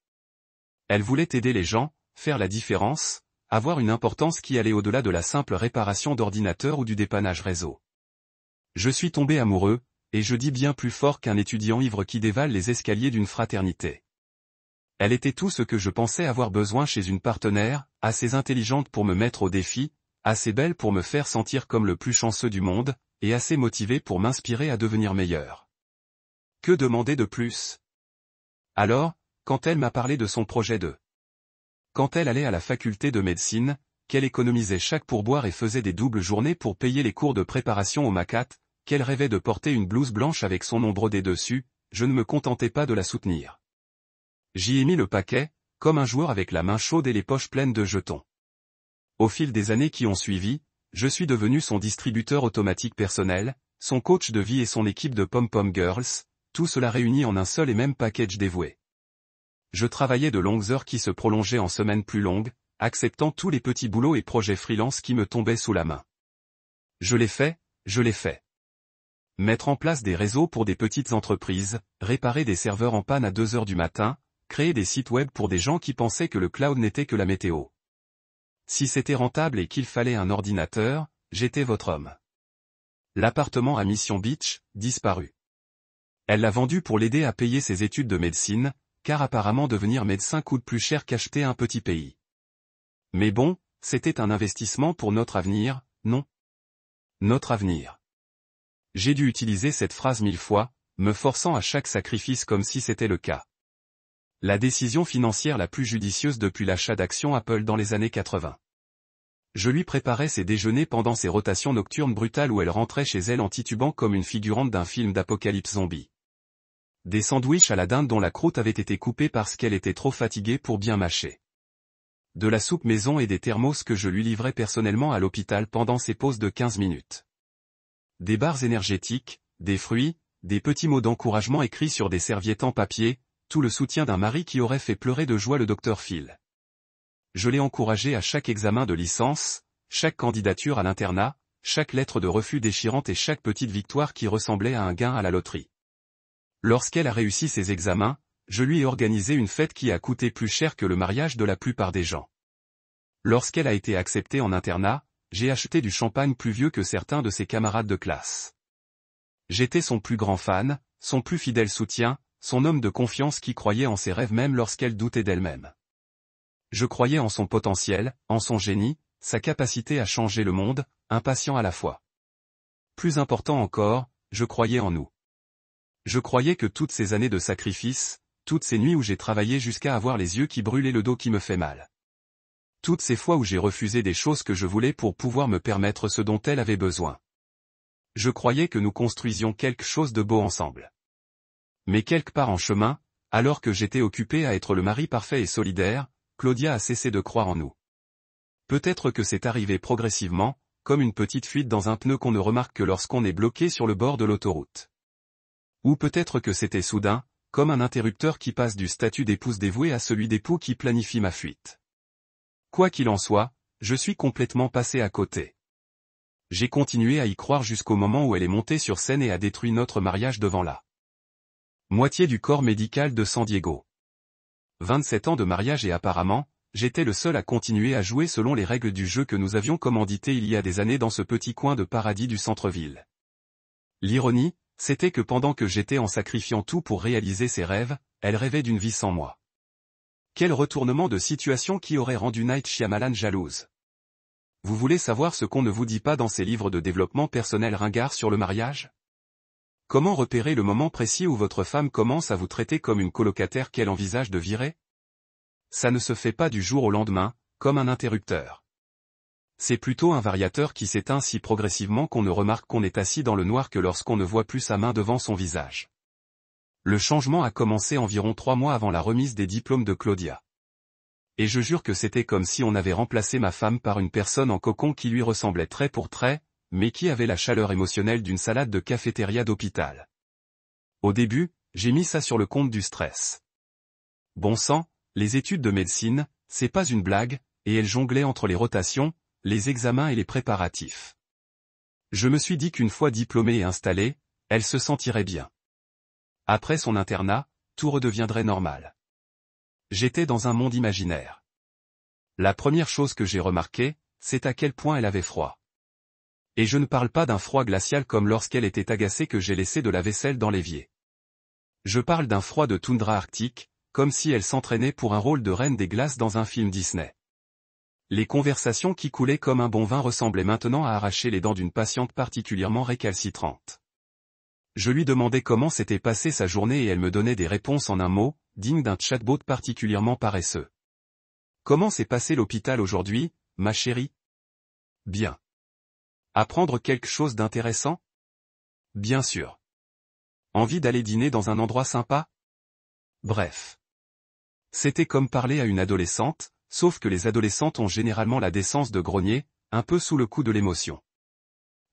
Elle voulait aider les gens, faire la différence, avoir une importance qui allait au-delà de la simple réparation d'ordinateur ou du dépannage réseau. Je suis tombé amoureux, et je dis bien plus fort qu'un étudiant ivre qui dévale les escaliers d'une fraternité. Elle était tout ce que je pensais avoir besoin chez une partenaire, assez intelligente pour me mettre au défi, assez belle pour me faire sentir comme le plus chanceux du monde, et assez motivée pour m'inspirer à devenir meilleur. Que demander de plus? Alors, quand elle m'a parlé de son projet quand elle allait à la faculté de médecine, qu'elle économisait chaque pourboire et faisait des doubles journées pour payer les cours de préparation au MACAT, qu'elle rêvait de porter une blouse blanche avec son nom brodé dessus, je ne me contentais pas de la soutenir. J'y ai mis le paquet, comme un joueur avec la main chaude et les poches pleines de jetons. Au fil des années qui ont suivi, je suis devenu son distributeur automatique personnel, son coach de vie et son équipe de pom-pom girls, tout cela réuni en un seul et même package dévoué. Je travaillais de longues heures qui se prolongeaient en semaines plus longues, acceptant tous les petits boulots et projets freelance qui me tombaient sous la main. Je l'ai fait. Mettre en place des réseaux pour des petites entreprises, réparer des serveurs en panne à 2 heures du matin, créer des sites web pour des gens qui pensaient que le cloud n'était que la météo. Si c'était rentable et qu'il fallait un ordinateur, j'étais votre homme. L'appartement à Mission Beach, disparu. Elle l'a vendu pour l'aider à payer ses études de médecine, car apparemment devenir médecin coûte plus cher qu'acheter un petit pays. Mais bon, c'était un investissement pour notre avenir, non? Notre avenir. J'ai dû utiliser cette phrase 1000 fois, me forçant à chaque sacrifice comme si c'était le cas. La décision financière la plus judicieuse depuis l'achat d'actions Apple dans les années 80. Je lui préparais ses déjeuners pendant ses rotations nocturnes brutales où elle rentrait chez elle en titubant comme une figurante d'un film d'apocalypse zombie. Des sandwichs à la dinde dont la croûte avait été coupée parce qu'elle était trop fatiguée pour bien mâcher. De la soupe maison et des thermos que je lui livrais personnellement à l'hôpital pendant ses pauses de 15 minutes. Des barres énergétiques, des fruits, des petits mots d'encouragement écrits sur des serviettes en papier, tout le soutien d'un mari qui aurait fait pleurer de joie le docteur Phil. Je l'ai encouragé à chaque examen de licence, chaque candidature à l'internat, chaque lettre de refus déchirante et chaque petite victoire qui ressemblait à un gain à la loterie. Lorsqu'elle a réussi ses examens, je lui ai organisé une fête qui a coûté plus cher que le mariage de la plupart des gens. Lorsqu'elle a été acceptée en internat, j'ai acheté du champagne plus vieux que certains de ses camarades de classe. J'étais son plus grand fan, son plus fidèle soutien, son homme de confiance qui croyait en ses rêves même lorsqu'elle doutait d'elle-même. Je croyais en son potentiel, en son génie, sa capacité à changer le monde, impatient à la fois. Plus important encore, je croyais en nous. Je croyais que toutes ces années de sacrifice, toutes ces nuits où j'ai travaillé jusqu'à avoir les yeux qui brûlent et le dos qui me fait mal. Toutes ces fois où j'ai refusé des choses que je voulais pour pouvoir me permettre ce dont elle avait besoin. Je croyais que nous construisions quelque chose de beau ensemble. Mais quelque part en chemin, alors que j'étais occupé à être le mari parfait et solidaire, Claudia a cessé de croire en nous. Peut-être que c'est arrivé progressivement, comme une petite fuite dans un pneu qu'on ne remarque que lorsqu'on est bloqué sur le bord de l'autoroute. Ou peut-être que c'était soudain, comme un interrupteur qui passe du statut d'épouse dévouée à celui d'époux qui planifie ma fuite. Quoi qu'il en soit, je suis complètement passé à côté. J'ai continué à y croire jusqu'au moment où elle est montée sur scène et a détruit notre mariage devant la moitié du corps médical de San Diego. 27 ans de mariage et apparemment, j'étais le seul à continuer à jouer selon les règles du jeu que nous avions commandité il y a des années dans ce petit coin de paradis du centre-ville. L'ironie, c'était que pendant que j'étais en sacrifiant tout pour réaliser ses rêves, elle rêvait d'une vie sans moi. Quel retournement de situation qui aurait rendu Night Shyamalan jalouse. Vous voulez savoir ce qu'on ne vous dit pas dans ces livres de développement personnel ringards sur le mariage? Comment repérer le moment précis où votre femme commence à vous traiter comme une colocataire qu'elle envisage de virer? Ça ne se fait pas du jour au lendemain, comme un interrupteur. C'est plutôt un variateur qui s'éteint si progressivement qu'on ne remarque qu'on est assis dans le noir que lorsqu'on ne voit plus sa main devant son visage. Le changement a commencé environ 3 mois avant la remise des diplômes de Claudia. Et je jure que c'était comme si on avait remplacé ma femme par une personne en cocon qui lui ressemblait trait pour trait, mais qui avait la chaleur émotionnelle d'une salade de cafétéria d'hôpital. Au début, j'ai mis ça sur le compte du stress. Bon sang, les études de médecine, c'est pas une blague, et elle jonglait entre les rotations, les examens et les préparatifs. Je me suis dit qu'une fois diplômée et installée, elle se sentirait bien. Après son internat, tout redeviendrait normal. J'étais dans un monde imaginaire. La première chose que j'ai remarquée, c'est à quel point elle avait froid. Et je ne parle pas d'un froid glacial comme lorsqu'elle était agacée que j'ai laissé de la vaisselle dans l'évier. Je parle d'un froid de toundra arctique, comme si elle s'entraînait pour un rôle de reine des glaces dans un film Disney. Les conversations qui coulaient comme un bon vin ressemblaient maintenant à arracher les dents d'une patiente particulièrement récalcitrante. Je lui demandais comment s'était passée sa journée et elle me donnait des réponses en un mot, dignes d'un chatbot particulièrement paresseux. Comment s'est passé l'hôpital aujourd'hui, ma chérie? Bien. Apprendre quelque chose d'intéressant? Bien sûr. Envie d'aller dîner dans un endroit sympa? Bref. C'était comme parler à une adolescente, sauf que les adolescentes ont généralement la décence de grogner, un peu sous le coup de l'émotion.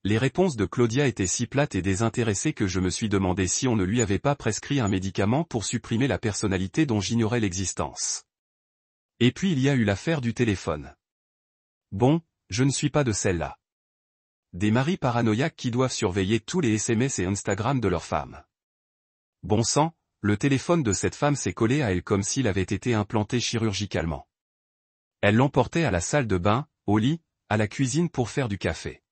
Les réponses de Claudia étaient si plates et désintéressées que je me suis demandé si on ne lui avait pas prescrit un médicament pour supprimer la personnalité dont j'ignorais l'existence. Et puis il y a eu l'affaire du téléphone. Bon, je ne suis pas de celle-là. Des maris paranoïaques qui doivent surveiller tous les SMS et Instagram de leur femme. Bon sang, le téléphone de cette femme s'est collé à elle comme s'il avait été implanté chirurgicalement. Elle l'emportait à la salle de bain, au lit, à la cuisine pour faire du café.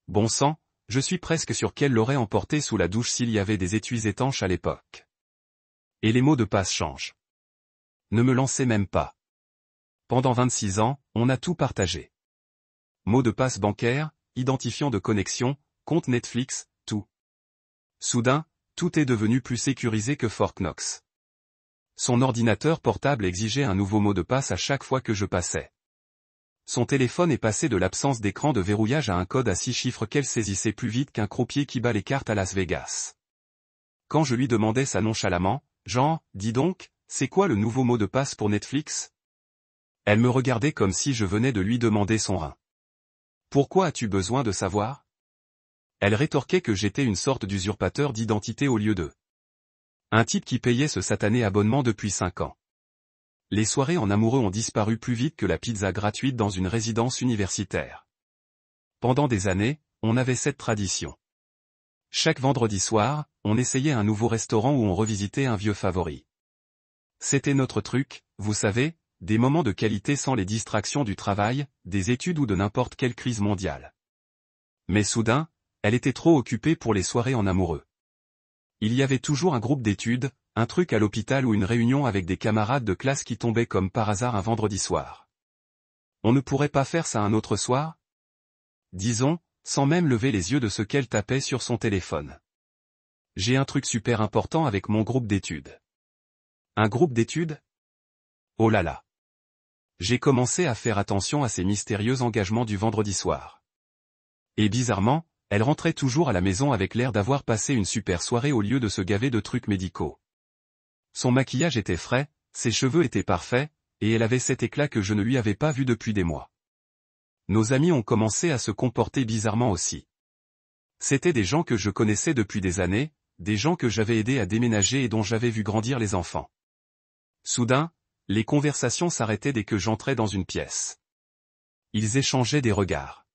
Bon sang, je suis presque sûr qu'elle l'aurait emporté sous la douche s'il y avait des étuis étanches à l'époque. Et les mots de passe changent. Ne me lancez même pas. Pendant 26 ans, on a tout partagé. Mots de passe bancaire, identifiant de connexion, compte Netflix, tout. Soudain, tout est devenu plus sécurisé que Fort Knox. Son ordinateur portable exigeait un nouveau mot de passe à chaque fois que je passais. Son téléphone est passé de l'absence d'écran de verrouillage à un code à 6 chiffres qu'elle saisissait plus vite qu'un croupier qui bat les cartes à Las Vegas. Quand je lui demandais ça nonchalamment, genre, dis donc, c'est quoi le nouveau mot de passe pour Netflix? Elle me regardait comme si je venais de lui demander son rein. Pourquoi as-tu besoin de savoir? Elle rétorquait que j'étais une sorte d'usurpateur d'identité au lieu de un type qui payait ce satané abonnement depuis 5 ans. Les soirées en amoureux ont disparu plus vite que la pizza gratuite dans une résidence universitaire. Pendant des années, on avait cette tradition. Chaque vendredi soir, on essayait un nouveau restaurant où on revisitait un vieux favori. C'était notre truc, vous savez, des moments de qualité sans les distractions du travail, des études ou de n'importe quelle crise mondiale. Mais soudain, elle était trop occupée pour les soirées en amoureux. Il y avait toujours un groupe d'études, un truc à l'hôpital ou une réunion avec des camarades de classe qui tombaient comme par hasard un vendredi soir. On ne pourrait pas faire ça un autre soir? Disons, sans même lever les yeux de ce qu'elle tapait sur son téléphone. J'ai un truc super important avec mon groupe d'études. Un groupe d'études? Oh là là. J'ai commencé à faire attention à ces mystérieux engagements du vendredi soir. Et bizarrement, elle rentrait toujours à la maison avec l'air d'avoir passé une super soirée au lieu de se gaver de trucs médicaux. Son maquillage était frais, ses cheveux étaient parfaits, et elle avait cet éclat que je ne lui avais pas vu depuis des mois. Nos amis ont commencé à se comporter bizarrement aussi. C'étaient des gens que je connaissais depuis des années, des gens que j'avais aidés à déménager et dont j'avais vu grandir les enfants. Soudain, les conversations s'arrêtaient dès que j'entrais dans une pièce. Ils échangeaient des regards.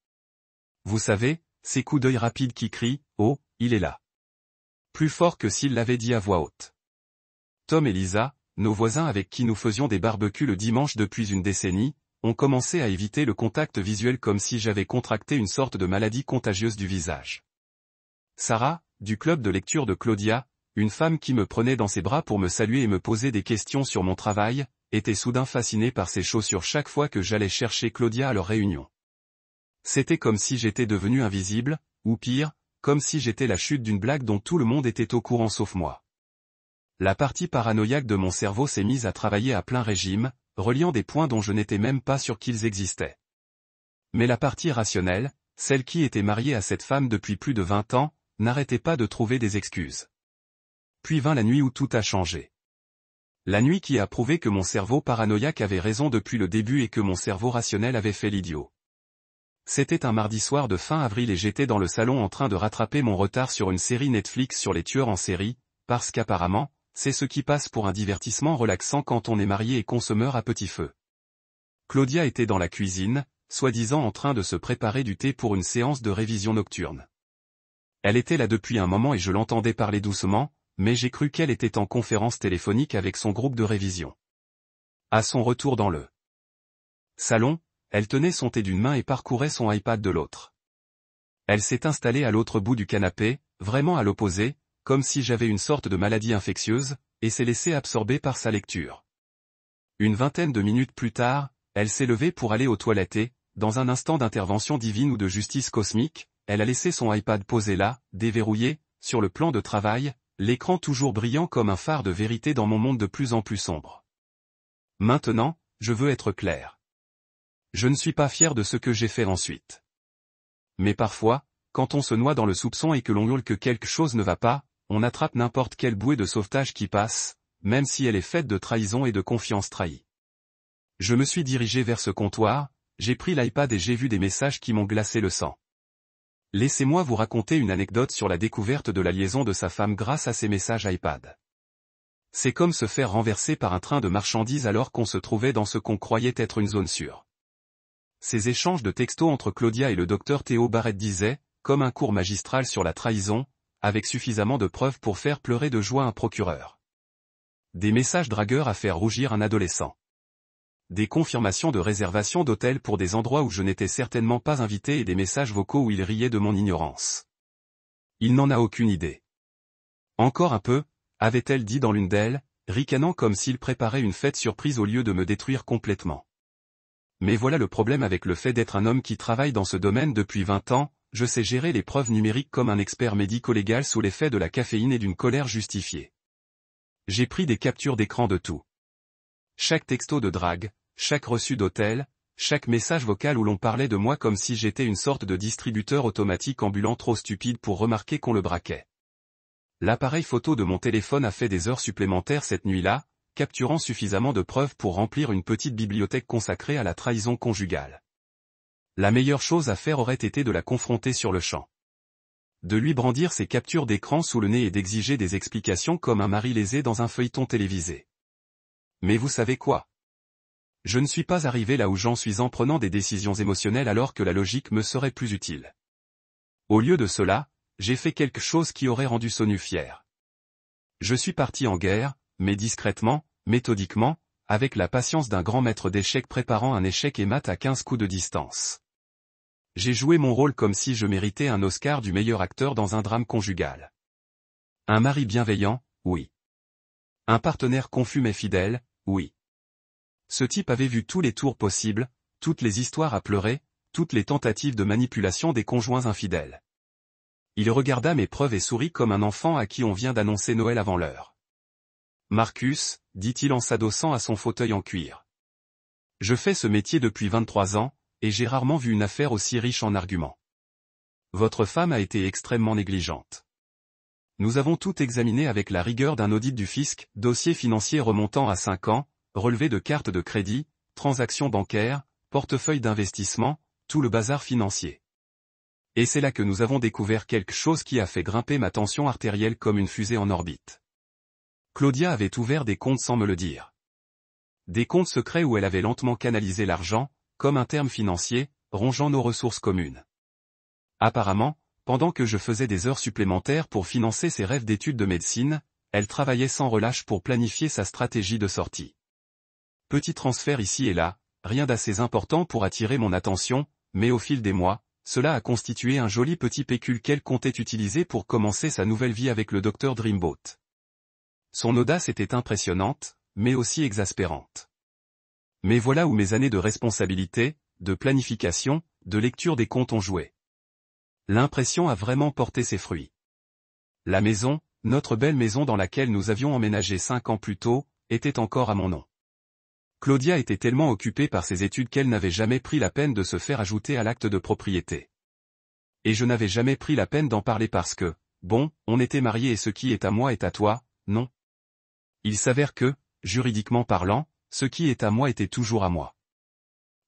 Vous savez, ces coups d'œil rapides qui crient « Oh, il est là !» Plus fort que s'il l'avait dit à voix haute. Tom et Lisa, nos voisins avec qui nous faisions des barbecues le dimanche depuis une décennie, ont commencé à éviter le contact visuel comme si j'avais contracté une sorte de maladie contagieuse du visage. Sarah, du club de lecture de Claudia, une femme qui me prenait dans ses bras pour me saluer et me poser des questions sur mon travail, était soudain fascinée par ses chaussures chaque fois que j'allais chercher Claudia à leur réunion. C'était comme si j'étais devenu invisible, ou pire, comme si j'étais la chute d'une blague dont tout le monde était au courant sauf moi. La partie paranoïaque de mon cerveau s'est mise à travailler à plein régime, reliant des points dont je n'étais même pas sûr qu'ils existaient. Mais la partie rationnelle, celle qui était mariée à cette femme depuis plus de 20 ans, n'arrêtait pas de trouver des excuses. Puis vint la nuit où tout a changé. La nuit qui a prouvé que mon cerveau paranoïaque avait raison depuis le début et que mon cerveau rationnel avait fait l'idiot. C'était un mardi soir de fin avril et j'étais dans le salon en train de rattraper mon retard sur une série Netflix sur les tueurs en série, parce qu'apparemment, c'est ce qui passe pour un divertissement relaxant quand on est marié et consommeur à petit feu. Claudia était dans la cuisine, soi-disant en train de se préparer du thé pour une séance de révision nocturne. Elle était là depuis un moment et je l'entendais parler doucement, mais j'ai cru qu'elle était en conférence téléphonique avec son groupe de révision. À son retour dans le salon, elle tenait son thé d'une main et parcourait son iPad de l'autre. Elle s'est installée à l'autre bout du canapé, vraiment à l'opposé, comme si j'avais une sorte de maladie infectieuse, et s'est laissée absorber par sa lecture. Une vingtaine de minutes plus tard, elle s'est levée pour aller aux toilettes et, dans un instant d'intervention divine ou de justice cosmique, elle a laissé son iPad posé là, déverrouillé, sur le plan de travail, l'écran toujours brillant comme un phare de vérité dans mon monde de plus en plus sombre. Maintenant, je veux être clair. Je ne suis pas fier de ce que j'ai fait ensuite. Mais parfois, quand on se noie dans le soupçon et que l'on hurle que quelque chose ne va pas, on attrape n'importe quelle bouée de sauvetage qui passe, même si elle est faite de trahison et de confiance trahie. Je me suis dirigé vers ce comptoir, j'ai pris l'iPad et j'ai vu des messages qui m'ont glacé le sang. Laissez-moi vous raconter une anecdote sur la découverte de la liaison de sa femme grâce à ces messages iPad. C'est comme se faire renverser par un train de marchandises alors qu'on se trouvait dans ce qu'on croyait être une zone sûre. Ces échanges de textos entre Claudia et le docteur Théo Barrett disaient, comme un cours magistral sur la trahison, avec suffisamment de preuves pour faire pleurer de joie un procureur. Des messages dragueurs à faire rougir un adolescent. Des confirmations de réservation d'hôtels pour des endroits où je n'étais certainement pas invité et des messages vocaux où il riait de mon ignorance. Il n'en a aucune idée. Encore un peu, avait-elle dit dans l'une d'elles, ricanant comme s'il préparait une fête surprise au lieu de me détruire complètement. Mais voilà le problème avec le fait d'être un homme qui travaille dans ce domaine depuis 20 ans, je sais gérer les preuves numériques comme un expert médico-légal sous l'effet de la caféine et d'une colère justifiée. J'ai pris des captures d'écran de tout. Chaque texto de drague, chaque reçu d'hôtel, chaque message vocal où l'on parlait de moi comme si j'étais une sorte de distributeur automatique ambulant trop stupide pour remarquer qu'on le braquait. L'appareil photo de mon téléphone a fait des heures supplémentaires cette nuit-là, capturant suffisamment de preuves pour remplir une petite bibliothèque consacrée à la trahison conjugale. La meilleure chose à faire aurait été de la confronter sur le champ. De lui brandir ses captures d'écran sous le nez et d'exiger des explications comme un mari lésé dans un feuilleton télévisé. Mais vous savez quoi? Je ne suis pas arrivé là où j'en suis en prenant des décisions émotionnelles alors que la logique me serait plus utile. Au lieu de cela, j'ai fait quelque chose qui aurait rendu Sonu fier. Je suis parti en guerre, mais discrètement, méthodiquement, avec la patience d'un grand maître d'échecs préparant un échec et mat à 15 coups de distance. J'ai joué mon rôle comme si je méritais un Oscar du meilleur acteur dans un drame conjugal. Un mari bienveillant, oui. Un partenaire confus mais fidèle, oui. Ce type avait vu tous les tours possibles, toutes les histoires à pleurer, toutes les tentatives de manipulation des conjoints infidèles. Il regarda mes preuves et sourit comme un enfant à qui on vient d'annoncer Noël avant l'heure. Marcus, dit-il en s'adossant à son fauteuil en cuir. Je fais ce métier depuis 23 ans, et j'ai rarement vu une affaire aussi riche en arguments. Votre femme a été extrêmement négligente. Nous avons tout examiné avec la rigueur d'un audit du fisc, dossier financier remontant à 5 ans, relevé de cartes de crédit, transactions bancaires, portefeuille d'investissement, tout le bazar financier. Et c'est là que nous avons découvert quelque chose qui a fait grimper ma tension artérielle comme une fusée en orbite. Claudia avait ouvert des comptes sans me le dire. Des comptes secrets où elle avait lentement canalisé l'argent, comme un terme financier, rongeant nos ressources communes. Apparemment, pendant que je faisais des heures supplémentaires pour financer ses rêves d'études de médecine, elle travaillait sans relâche pour planifier sa stratégie de sortie. Petit transfert ici et là, rien d'assez important pour attirer mon attention, mais au fil des mois, cela a constitué un joli petit pécule qu'elle comptait utiliser pour commencer sa nouvelle vie avec le Dr Dreamboat. Son audace était impressionnante, mais aussi exaspérante. Mais voilà où mes années de responsabilité, de planification, de lecture des comptes ont joué. L'impression a vraiment porté ses fruits. La maison, notre belle maison dans laquelle nous avions emménagé 5 ans plus tôt, était encore à mon nom. Claudia était tellement occupée par ses études qu'elle n'avait jamais pris la peine de se faire ajouter à l'acte de propriété. Et je n'avais jamais pris la peine d'en parler parce que, bon, on était mariés et ce qui est à moi est à toi, non. Il s'avère que, juridiquement parlant, ce qui est à moi était toujours à moi.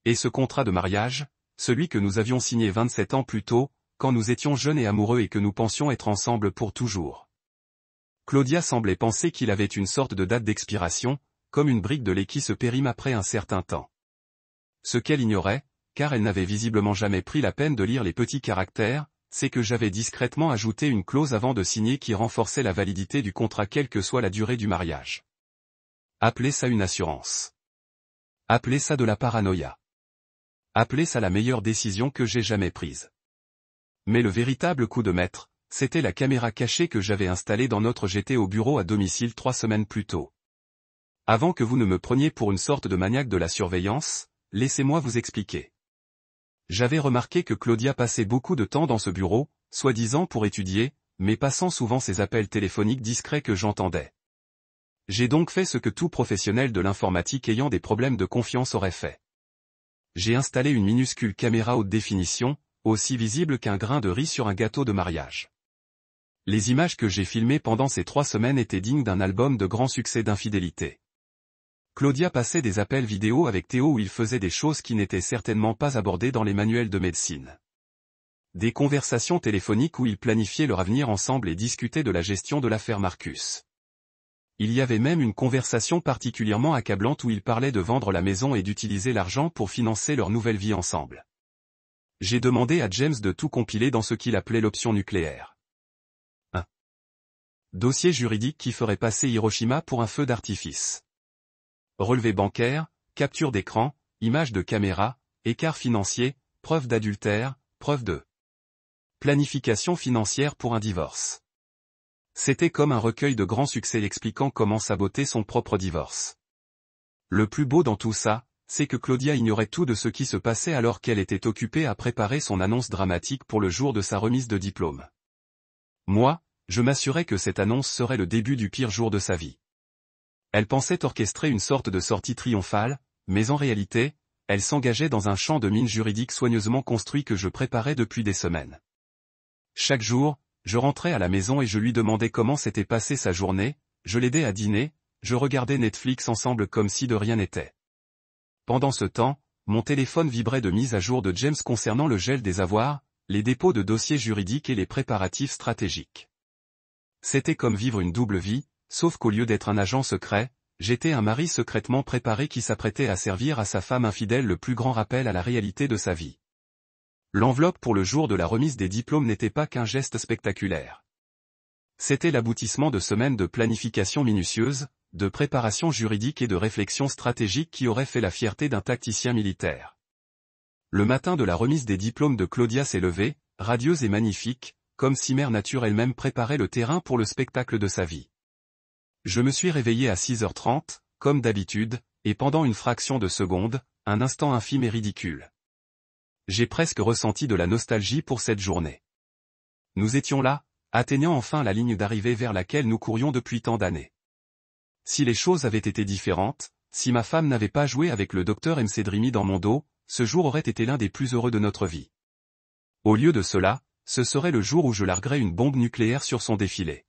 Et ce contrat de mariage, celui que nous avions signé 27 ans plus tôt, quand nous étions jeunes et amoureux et que nous pensions être ensemble pour toujours. Claudia semblait penser qu'il avait une sorte de date d'expiration, comme une brique de lait qui se périme après un certain temps. Ce qu'elle ignorait, car elle n'avait visiblement jamais pris la peine de lire les petits caractères, c'est que j'avais discrètement ajouté une clause avant de signer qui renforçait la validité du contrat quelle que soit la durée du mariage. Appelez ça une assurance. Appelez ça de la paranoïa. Appelez ça la meilleure décision que j'ai jamais prise. Mais le véritable coup de maître, c'était la caméra cachée que j'avais installée dans notre GT au bureau à domicile 3 semaines plus tôt. Avant que vous ne me preniez pour une sorte de maniaque de la surveillance, laissez-moi vous expliquer. J'avais remarqué que Claudia passait beaucoup de temps dans ce bureau, soi-disant pour étudier, mais passant souvent ses appels téléphoniques discrets que j'entendais. J'ai donc fait ce que tout professionnel de l'informatique ayant des problèmes de confiance aurait fait. J'ai installé une minuscule caméra haute définition, aussi visible qu'un grain de riz sur un gâteau de mariage. Les images que j'ai filmées pendant ces 3 semaines étaient dignes d'un album de grand succès d'infidélité. Claudia passait des appels vidéo avec Théo où il faisait des choses qui n'étaient certainement pas abordées dans les manuels de médecine. Des conversations téléphoniques où ils planifiaient leur avenir ensemble et discutaient de la gestion de l'affaire Marcus. Il y avait même une conversation particulièrement accablante où ils parlaient de vendre la maison et d'utiliser l'argent pour financer leur nouvelle vie ensemble. J'ai demandé à James de tout compiler dans ce qu'il appelait l'option nucléaire. 1. Dossier juridique qui ferait passer Hiroshima pour un feu d'artifice. Relevé bancaire, capture d'écran, images de caméra, écart financier, preuve d'adultère, preuve de planification financière pour un divorce. C'était comme un recueil de grands succès expliquant comment saboter son propre divorce. Le plus beau dans tout ça, c'est que Claudia ignorait tout de ce qui se passait alors qu'elle était occupée à préparer son annonce dramatique pour le jour de sa remise de diplôme. Moi, je m'assurais que cette annonce serait le début du pire jour de sa vie. Elle pensait orchestrer une sorte de sortie triomphale, mais en réalité, elle s'engageait dans un champ de mine juridique soigneusement construit que je préparais depuis des semaines. Chaque jour, je rentrais à la maison et je lui demandais comment s'était passée sa journée, je l'aidais à dîner, je regardais Netflix ensemble comme si de rien n'était. Pendant ce temps, mon téléphone vibrait de mise à jour de James concernant le gel des avoirs, les dépôts de dossiers juridiques et les préparatifs stratégiques. C'était comme vivre une double vie, sauf qu'au lieu d'être un agent secret, j'étais un mari secrètement préparé qui s'apprêtait à servir à sa femme infidèle le plus grand rappel à la réalité de sa vie. L'enveloppe pour le jour de la remise des diplômes n'était pas qu'un geste spectaculaire. C'était l'aboutissement de semaines de planification minutieuse, de préparation juridique et de réflexion stratégique qui aurait fait la fierté d'un tacticien militaire. Le matin de la remise des diplômes de Claudia s'est levée, radieuse et magnifique, comme si Mère Nature elle-même préparait le terrain pour le spectacle de sa vie. Je me suis réveillé à 6h30, comme d'habitude, et pendant une fraction de seconde, un instant infime et ridicule. J'ai presque ressenti de la nostalgie pour cette journée. Nous étions là, atteignant enfin la ligne d'arrivée vers laquelle nous courions depuis tant d'années. Si les choses avaient été différentes, si ma femme n'avait pas joué avec le docteur Mcdrimi dans mon dos, ce jour aurait été l'un des plus heureux de notre vie. Au lieu de cela, ce serait le jour où je larguerais une bombe nucléaire sur son défilé.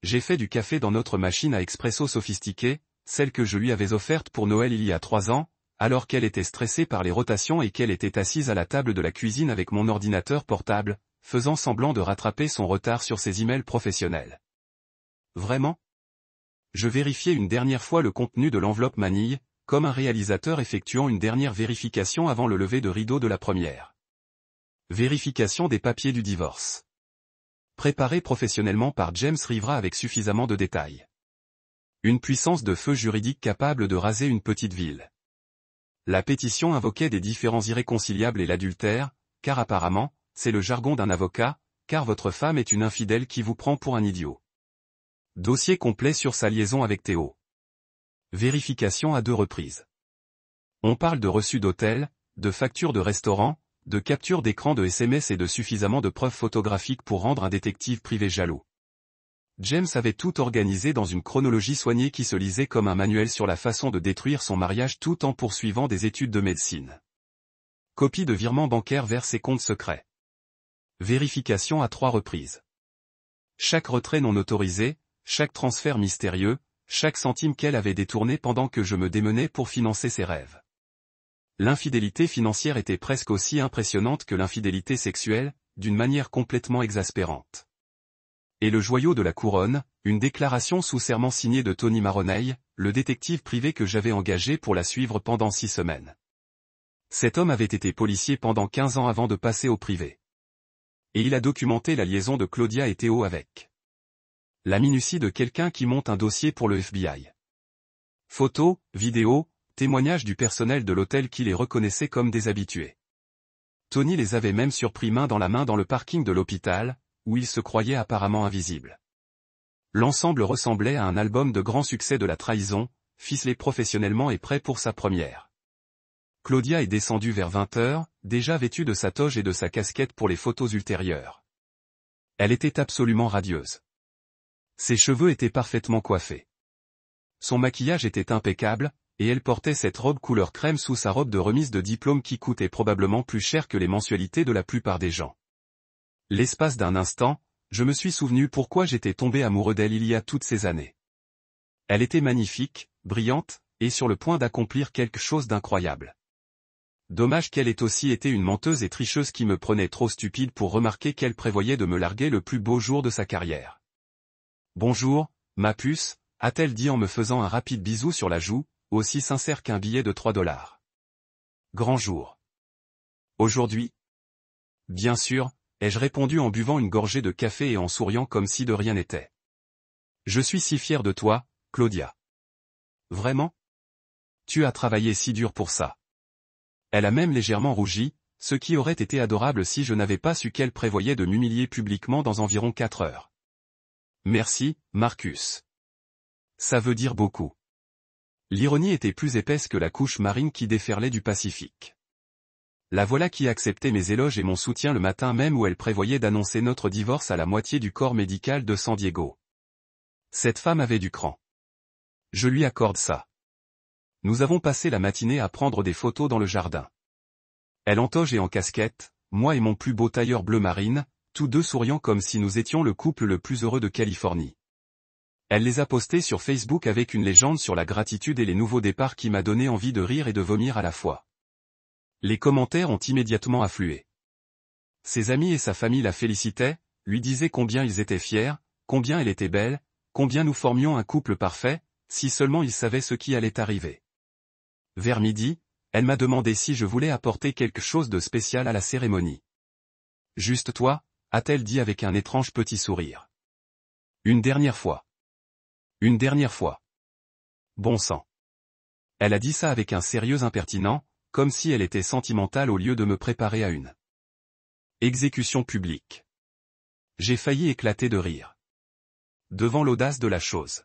J'ai fait du café dans notre machine à expresso sophistiquée, celle que je lui avais offerte pour Noël il y a 3 ans, alors qu'elle était stressée par les rotations et qu'elle était assise à la table de la cuisine avec mon ordinateur portable, faisant semblant de rattraper son retard sur ses emails professionnels. Vraiment ? Je vérifiais une dernière fois le contenu de l'enveloppe manille, comme un réalisateur effectuant une dernière vérification avant le lever de rideau de la première. Vérification des papiers du divorce. Préparé professionnellement par James Rivera avec suffisamment de détails. Une puissance de feu juridique capable de raser une petite ville. La pétition invoquait des différends irréconciliables et l'adultère, car apparemment, c'est le jargon d'un avocat, car votre femme est une infidèle qui vous prend pour un idiot. Dossier complet sur sa liaison avec Théo. Vérification à 2 reprises. On parle de reçus d'hôtel, de factures de restaurant, de capture d'écran de SMS et de suffisamment de preuves photographiques pour rendre un détective privé jaloux. James avait tout organisé dans une chronologie soignée qui se lisait comme un manuel sur la façon de détruire son mariage tout en poursuivant des études de médecine. Copie de virement bancaire vers ses comptes secrets. Vérification à 3 reprises. Chaque retrait non autorisé, chaque transfert mystérieux, chaque centime qu'elle avait détourné pendant que je me démenais pour financer ses rêves. L'infidélité financière était presque aussi impressionnante que l'infidélité sexuelle, d'une manière complètement exaspérante. Et le joyau de la couronne, une déclaration sous serment signée de Tony Maroney, le détective privé que j'avais engagé pour la suivre pendant 6 semaines. Cet homme avait été policier pendant 15 ans avant de passer au privé. Et il a documenté la liaison de Claudia et Théo avec la minutie de quelqu'un qui monte un dossier pour le FBI. Photos, vidéos, témoignages du personnel de l'hôtel qui les reconnaissait comme des habitués. Tony les avait même surpris main dans la main dans le parking de l'hôpital, où il se croyait apparemment invisible. L'ensemble ressemblait à un album de grand succès de la trahison, ficelé professionnellement et prêt pour sa première. Claudia est descendue vers 20 h, déjà vêtue de sa toge et de sa casquette pour les photos ultérieures. Elle était absolument radieuse. Ses cheveux étaient parfaitement coiffés. Son maquillage était impeccable, et elle portait cette robe couleur crème sous sa robe de remise de diplôme qui coûtait probablement plus cher que les mensualités de la plupart des gens. L'espace d'un instant, je me suis souvenu pourquoi j'étais tombé amoureux d'elle il y a toutes ces années. Elle était magnifique, brillante, et sur le point d'accomplir quelque chose d'incroyable. Dommage qu'elle ait aussi été une menteuse et tricheuse qui me prenait trop stupide pour remarquer qu'elle prévoyait de me larguer le plus beau jour de sa carrière. « Bonjour, ma puce », a-t-elle dit en me faisant un rapide bisou sur la joue, aussi sincère qu'un billet de 3 $. Grand jour. Aujourd'hui? Bien sûr, ai-je répondu en buvant une gorgée de café et en souriant comme si de rien n'était. Je suis si fier de toi, Claudia. Vraiment? Tu as travaillé si dur pour ça. Elle a même légèrement rougi, ce qui aurait été adorable si je n'avais pas su qu'elle prévoyait de m'humilier publiquement dans environ 4 heures. Merci, Marcus. Ça veut dire beaucoup. L'ironie était plus épaisse que la couche marine qui déferlait du Pacifique. La voilà qui acceptait mes éloges et mon soutien le matin même où elle prévoyait d'annoncer notre divorce à la moitié du corps médical de San Diego. Cette femme avait du cran. Je lui accorde ça. Nous avons passé la matinée à prendre des photos dans le jardin. Elle en toge et en casquette, moi et mon plus beau tailleur bleu marine, tous deux souriant comme si nous étions le couple le plus heureux de Californie. Elle les a postés sur Facebook avec une légende sur la gratitude et les nouveaux départs qui m'a donné envie de rire et de vomir à la fois. Les commentaires ont immédiatement afflué. Ses amis et sa famille la félicitaient, lui disaient combien ils étaient fiers, combien elle était belle, combien nous formions un couple parfait, si seulement ils savaient ce qui allait arriver. Vers midi, elle m'a demandé si je voulais apporter quelque chose de spécial à la cérémonie. Juste toi, a-t-elle dit avec un étrange petit sourire. Une dernière fois. Une dernière fois. Bon sang. Elle a dit ça avec un sérieux impertinent, comme si elle était sentimentale au lieu de me préparer à une exécution publique. J'ai failli éclater de rire. Devant l'audace de la chose.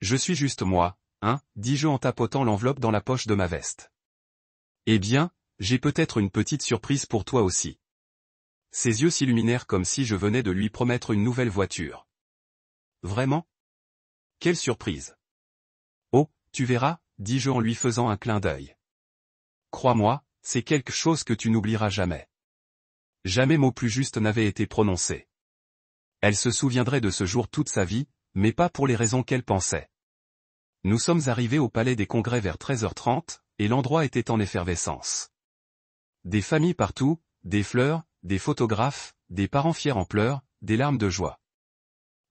Je suis juste moi, hein, dis-je en tapotant l'enveloppe dans la poche de ma veste. Eh bien, j'ai peut-être une petite surprise pour toi aussi. Ses yeux s'illuminèrent comme si je venais de lui promettre une nouvelle voiture. Vraiment? Quelle surprise! Oh, tu verras, dis-je en lui faisant un clin d'œil. Crois-moi, c'est quelque chose que tu n'oublieras jamais. Jamais mot plus juste n'avait été prononcé. Elle se souviendrait de ce jour toute sa vie, mais pas pour les raisons qu'elle pensait. Nous sommes arrivés au Palais des Congrès vers 13h30, et l'endroit était en effervescence. Des familles partout, des fleurs, des photographes, des parents fiers en pleurs, des larmes de joie.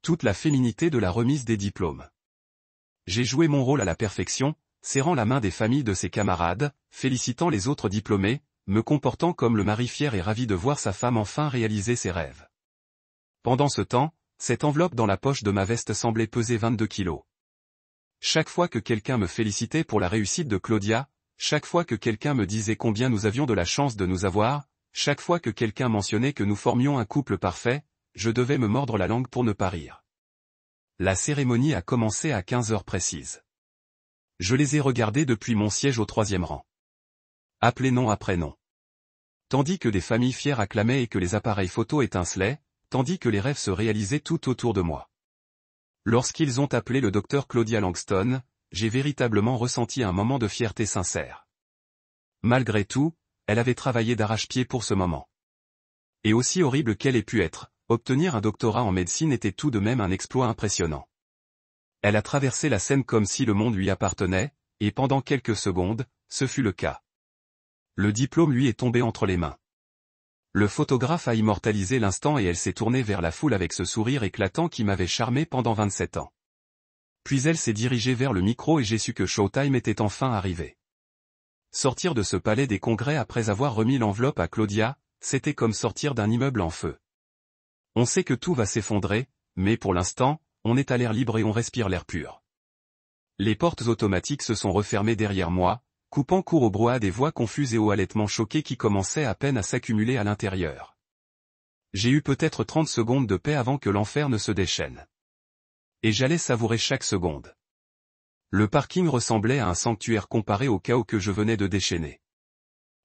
Toute la féminité de la remise des diplômes. J'ai joué mon rôle à la perfection, serrant la main des familles de ses camarades, félicitant les autres diplômés, me comportant comme le mari fier et ravi de voir sa femme enfin réaliser ses rêves. Pendant ce temps, cette enveloppe dans la poche de ma veste semblait peser 22 kilos. Chaque fois que quelqu'un me félicitait pour la réussite de Claudia, chaque fois que quelqu'un me disait combien nous avions de la chance de nous avoir, chaque fois que quelqu'un mentionnait que nous formions un couple parfait, je devais me mordre la langue pour ne pas rire. La cérémonie a commencé à 15 heures précises. Je les ai regardés depuis mon siège au 3e rang. Appelés nom après nom. Tandis que des familles fières acclamaient et que les appareils photo étincelaient, tandis que les rêves se réalisaient tout autour de moi. Lorsqu'ils ont appelé le docteur Claudia Langston, j'ai véritablement ressenti un moment de fierté sincère. Malgré tout, elle avait travaillé d'arrache-pied pour ce moment. Et aussi horrible qu'elle ait pu être, obtenir un doctorat en médecine était tout de même un exploit impressionnant. Elle a traversé la scène comme si le monde lui appartenait, et pendant quelques secondes, ce fut le cas. Le diplôme lui est tombé entre les mains. Le photographe a immortalisé l'instant et elle s'est tournée vers la foule avec ce sourire éclatant qui m'avait charmé pendant 27 ans. Puis elle s'est dirigée vers le micro et j'ai su que Showtime était enfin arrivé. Sortir de ce palais des congrès après avoir remis l'enveloppe à Claudia, c'était comme sortir d'un immeuble en feu. On sait que tout va s'effondrer, mais pour l'instant, on est à l'air libre et on respire l'air pur. Les portes automatiques se sont refermées derrière moi, coupant court au brouhaha des voix confuses et aux halètements choqués qui commençaient à peine à s'accumuler à l'intérieur. J'ai eu peut-être 30 secondes de paix avant que l'enfer ne se déchaîne. Et j'allais savourer chaque seconde. Le parking ressemblait à un sanctuaire comparé au chaos que je venais de déchaîner.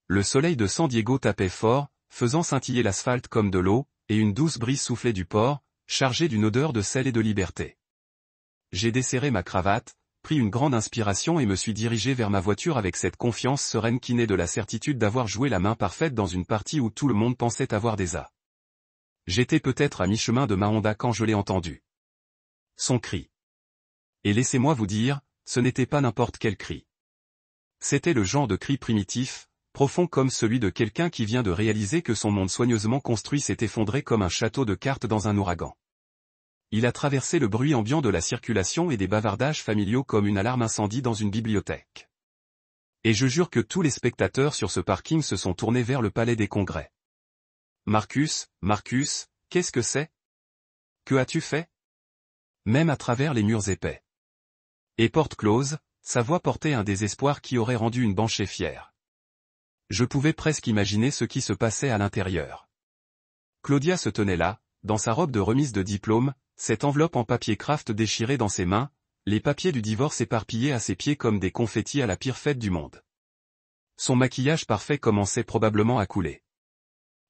Le soleil de San Diego tapait fort, faisant scintiller l'asphalte comme de l'eau, et une douce brise soufflait du port, chargée d'une odeur de sel et de liberté. J'ai desserré ma cravate, pris une grande inspiration et me suis dirigé vers ma voiture avec cette confiance sereine qui naît de la certitude d'avoir joué la main parfaite dans une partie où tout le monde pensait avoir des as. J'étais peut-être à mi-chemin de ma Honda quand je l'ai entendu. Son cri. Et laissez-moi vous dire, ce n'était pas n'importe quel cri. C'était le genre de cri primitif, profond comme celui de quelqu'un qui vient de réaliser que son monde soigneusement construit s'est effondré comme un château de cartes dans un ouragan. Il a traversé le bruit ambiant de la circulation et des bavardages familiaux comme une alarme incendie dans une bibliothèque. Et je jure que tous les spectateurs sur ce parking se sont tournés vers le palais des congrès. Marcus, Marcus, qu'est-ce que c'est? Que as-tu fait? Même à travers les murs épais. Et porte close, sa voix portait un désespoir qui aurait rendu une banshee fière. Je pouvais presque imaginer ce qui se passait à l'intérieur. Claudia se tenait là, dans sa robe de remise de diplôme, cette enveloppe en papier craft déchirée dans ses mains, les papiers du divorce éparpillés à ses pieds comme des confettis à la pire fête du monde. Son maquillage parfait commençait probablement à couler.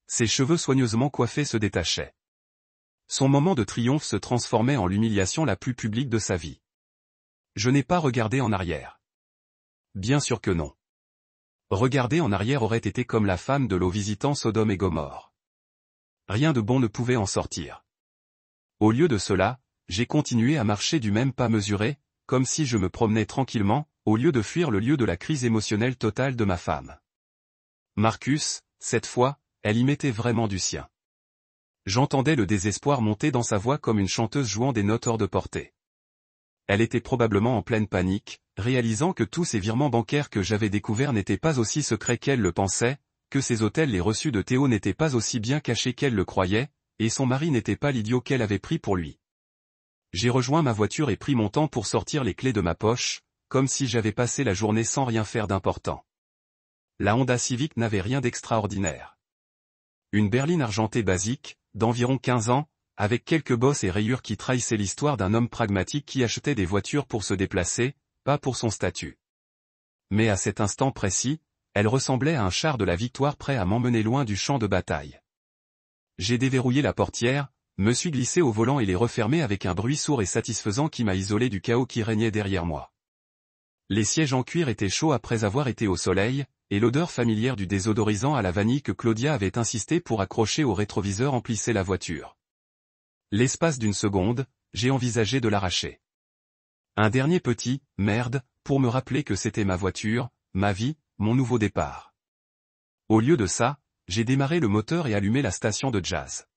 Ses cheveux soigneusement coiffés se détachaient. Son moment de triomphe se transformait en l'humiliation la plus publique de sa vie. Je n'ai pas regardé en arrière. Bien sûr que non. Regarder en arrière aurait été comme la femme de l'eau visitant Sodome et Gomorrhe. Rien de bon ne pouvait en sortir. Au lieu de cela, j'ai continué à marcher du même pas mesuré, comme si je me promenais tranquillement, au lieu de fuir le lieu de la crise émotionnelle totale de ma femme. Marcus, cette fois, elle y mettait vraiment du sien. J'entendais le désespoir monter dans sa voix comme une chanteuse jouant des notes hors de portée. Elle était probablement en pleine panique, réalisant que tous ces virements bancaires que j'avais découverts n'étaient pas aussi secrets qu'elle le pensait, que ces hôtels les reçus de Théo n'étaient pas aussi bien cachés qu'elle le croyait, et son mari n'était pas l'idiot qu'elle avait pris pour lui. J'ai rejoint ma voiture et pris mon temps pour sortir les clés de ma poche, comme si j'avais passé la journée sans rien faire d'important. La Honda Civic n'avait rien d'extraordinaire. Une berline argentée basique, d'environ 15 ans, avec quelques bosses et rayures qui trahissaient l'histoire d'un homme pragmatique qui achetait des voitures pour se déplacer, pas pour son statut. Mais à cet instant précis, elle ressemblait à un char de la victoire prêt à m'emmener loin du champ de bataille. J'ai déverrouillé la portière, me suis glissé au volant et l'ai refermé avec un bruit sourd et satisfaisant qui m'a isolé du chaos qui régnait derrière moi. Les sièges en cuir étaient chauds après avoir été au soleil, et l'odeur familière du désodorisant à la vanille que Claudia avait insisté pour accrocher au rétroviseur emplissait la voiture. L'espace d'une seconde, j'ai envisagé de l'arracher. Un dernier petit « merde » pour me rappeler que c'était ma voiture, ma vie, mon nouveau départ. Au lieu de ça, j'ai démarré le moteur et allumé la station de jazz.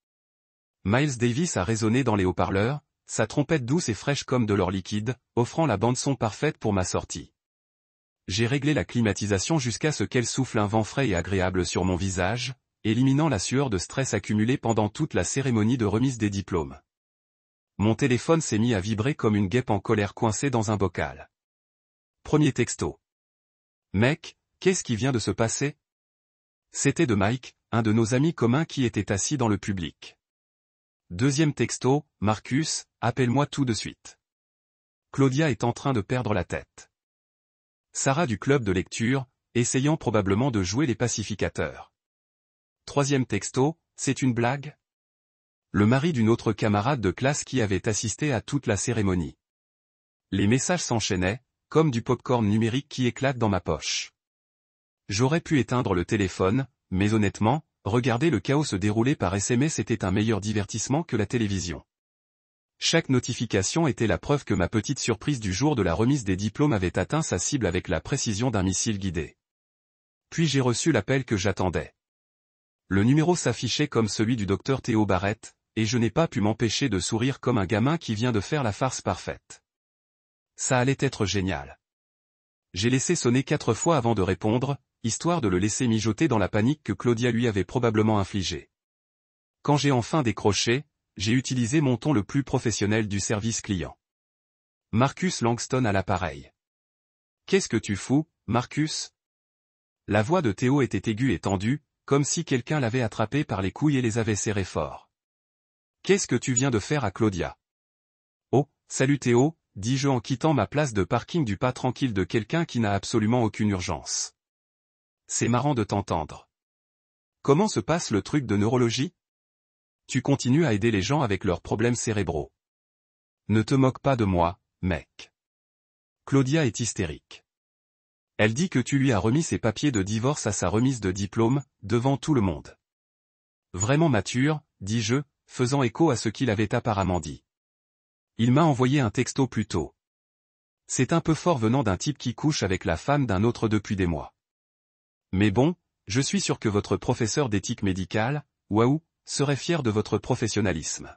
Miles Davis a résonné dans les haut-parleurs, sa trompette douce et fraîche comme de l'or liquide, offrant la bande-son parfaite pour ma sortie. J'ai réglé la climatisation jusqu'à ce qu'elle souffle un vent frais et agréable sur mon visage, éliminant la sueur de stress accumulée pendant toute la cérémonie de remise des diplômes. Mon téléphone s'est mis à vibrer comme une guêpe en colère coincée dans un bocal. Premier texto. Mec, qu'est-ce qui vient de se passer? C'était de Mike, un de nos amis communs qui était assis dans le public. Deuxième texto, Marcus, appelle-moi tout de suite. Claudia est en train de perdre la tête. Sarah du club de lecture, essayant probablement de jouer les pacificateurs. Troisième texto, c'est une blague? Le mari d'une autre camarade de classe qui avait assisté à toute la cérémonie. Les messages s'enchaînaient, comme du popcorn numérique qui éclate dans ma poche. J'aurais pu éteindre le téléphone, mais honnêtement, regarder le chaos se dérouler par SMS était un meilleur divertissement que la télévision. Chaque notification était la preuve que ma petite surprise du jour de la remise des diplômes avait atteint sa cible avec la précision d'un missile guidé. Puis j'ai reçu l'appel que j'attendais. Le numéro s'affichait comme celui du docteur Théo Barrett, et je n'ai pas pu m'empêcher de sourire comme un gamin qui vient de faire la farce parfaite. Ça allait être génial. J'ai laissé sonner 4 fois avant de répondre, histoire de le laisser mijoter dans la panique que Claudia lui avait probablement infligée. Quand j'ai enfin décroché, j'ai utilisé mon ton le plus professionnel du service client. Marcus Langston à l'appareil. Qu'est-ce que tu fous, Marcus? La voix de Théo était aiguë et tendue, comme si quelqu'un l'avait attrapé par les couilles et les avait serrés fort. « Qu'est-ce que tu viens de faire à Claudia ?»« Oh, salut Théo, dis-je en quittant ma place de parking du pas tranquille de quelqu'un qui n'a absolument aucune urgence. C'est marrant de t'entendre. Comment se passe le truc de neurologie? Tu continues à aider les gens avec leurs problèmes cérébraux. Ne te moque pas de moi, mec. Claudia est hystérique. Elle dit que tu lui as remis ses papiers de divorce à sa remise de diplôme, devant tout le monde. Vraiment mature, dis-je, faisant écho à ce qu'il avait apparemment dit. Il m'a envoyé un texto plus tôt. C'est un peu fort venant d'un type qui couche avec la femme d'un autre depuis des mois. Mais bon, je suis sûr que votre professeur d'éthique médicale, waouh, serait fier de votre professionnalisme.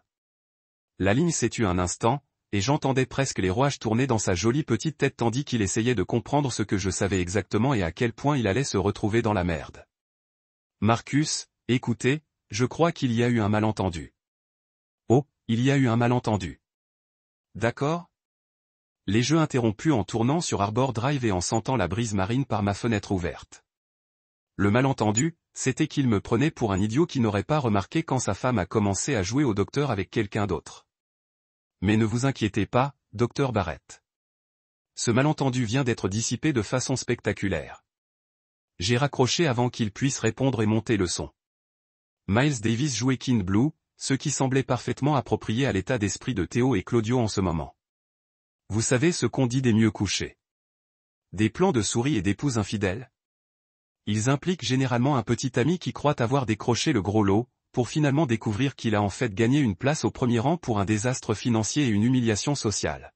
La ligne s'est tue un instant, et j'entendais presque les rouages tourner dans sa jolie petite tête tandis qu'il essayait de comprendre ce que je savais exactement et à quel point il allait se retrouver dans la merde. Marcus, écoutez, je crois qu'il y a eu un malentendu. Oh, il y a eu un malentendu. D'accord? Les jeux interrompus en tournant sur Arbor Drive et en sentant la brise marine par ma fenêtre ouverte. Le malentendu, c'était qu'il me prenait pour un idiot qui n'aurait pas remarqué quand sa femme a commencé à jouer au docteur avec quelqu'un d'autre. Mais ne vous inquiétez pas, docteur Barrett. Ce malentendu vient d'être dissipé de façon spectaculaire. J'ai raccroché avant qu'il puisse répondre et monter le son. Miles Davis jouait King Blue, ce qui semblait parfaitement approprié à l'état d'esprit de Théo et Claudio en ce moment. Vous savez ce qu'on dit des mieux couchés. Des plans de souris et d'épouses infidèles? Ils impliquent généralement un petit ami qui croit avoir décroché le gros lot, pour finalement découvrir qu'il a en fait gagné une place au premier rang pour un désastre financier et une humiliation sociale.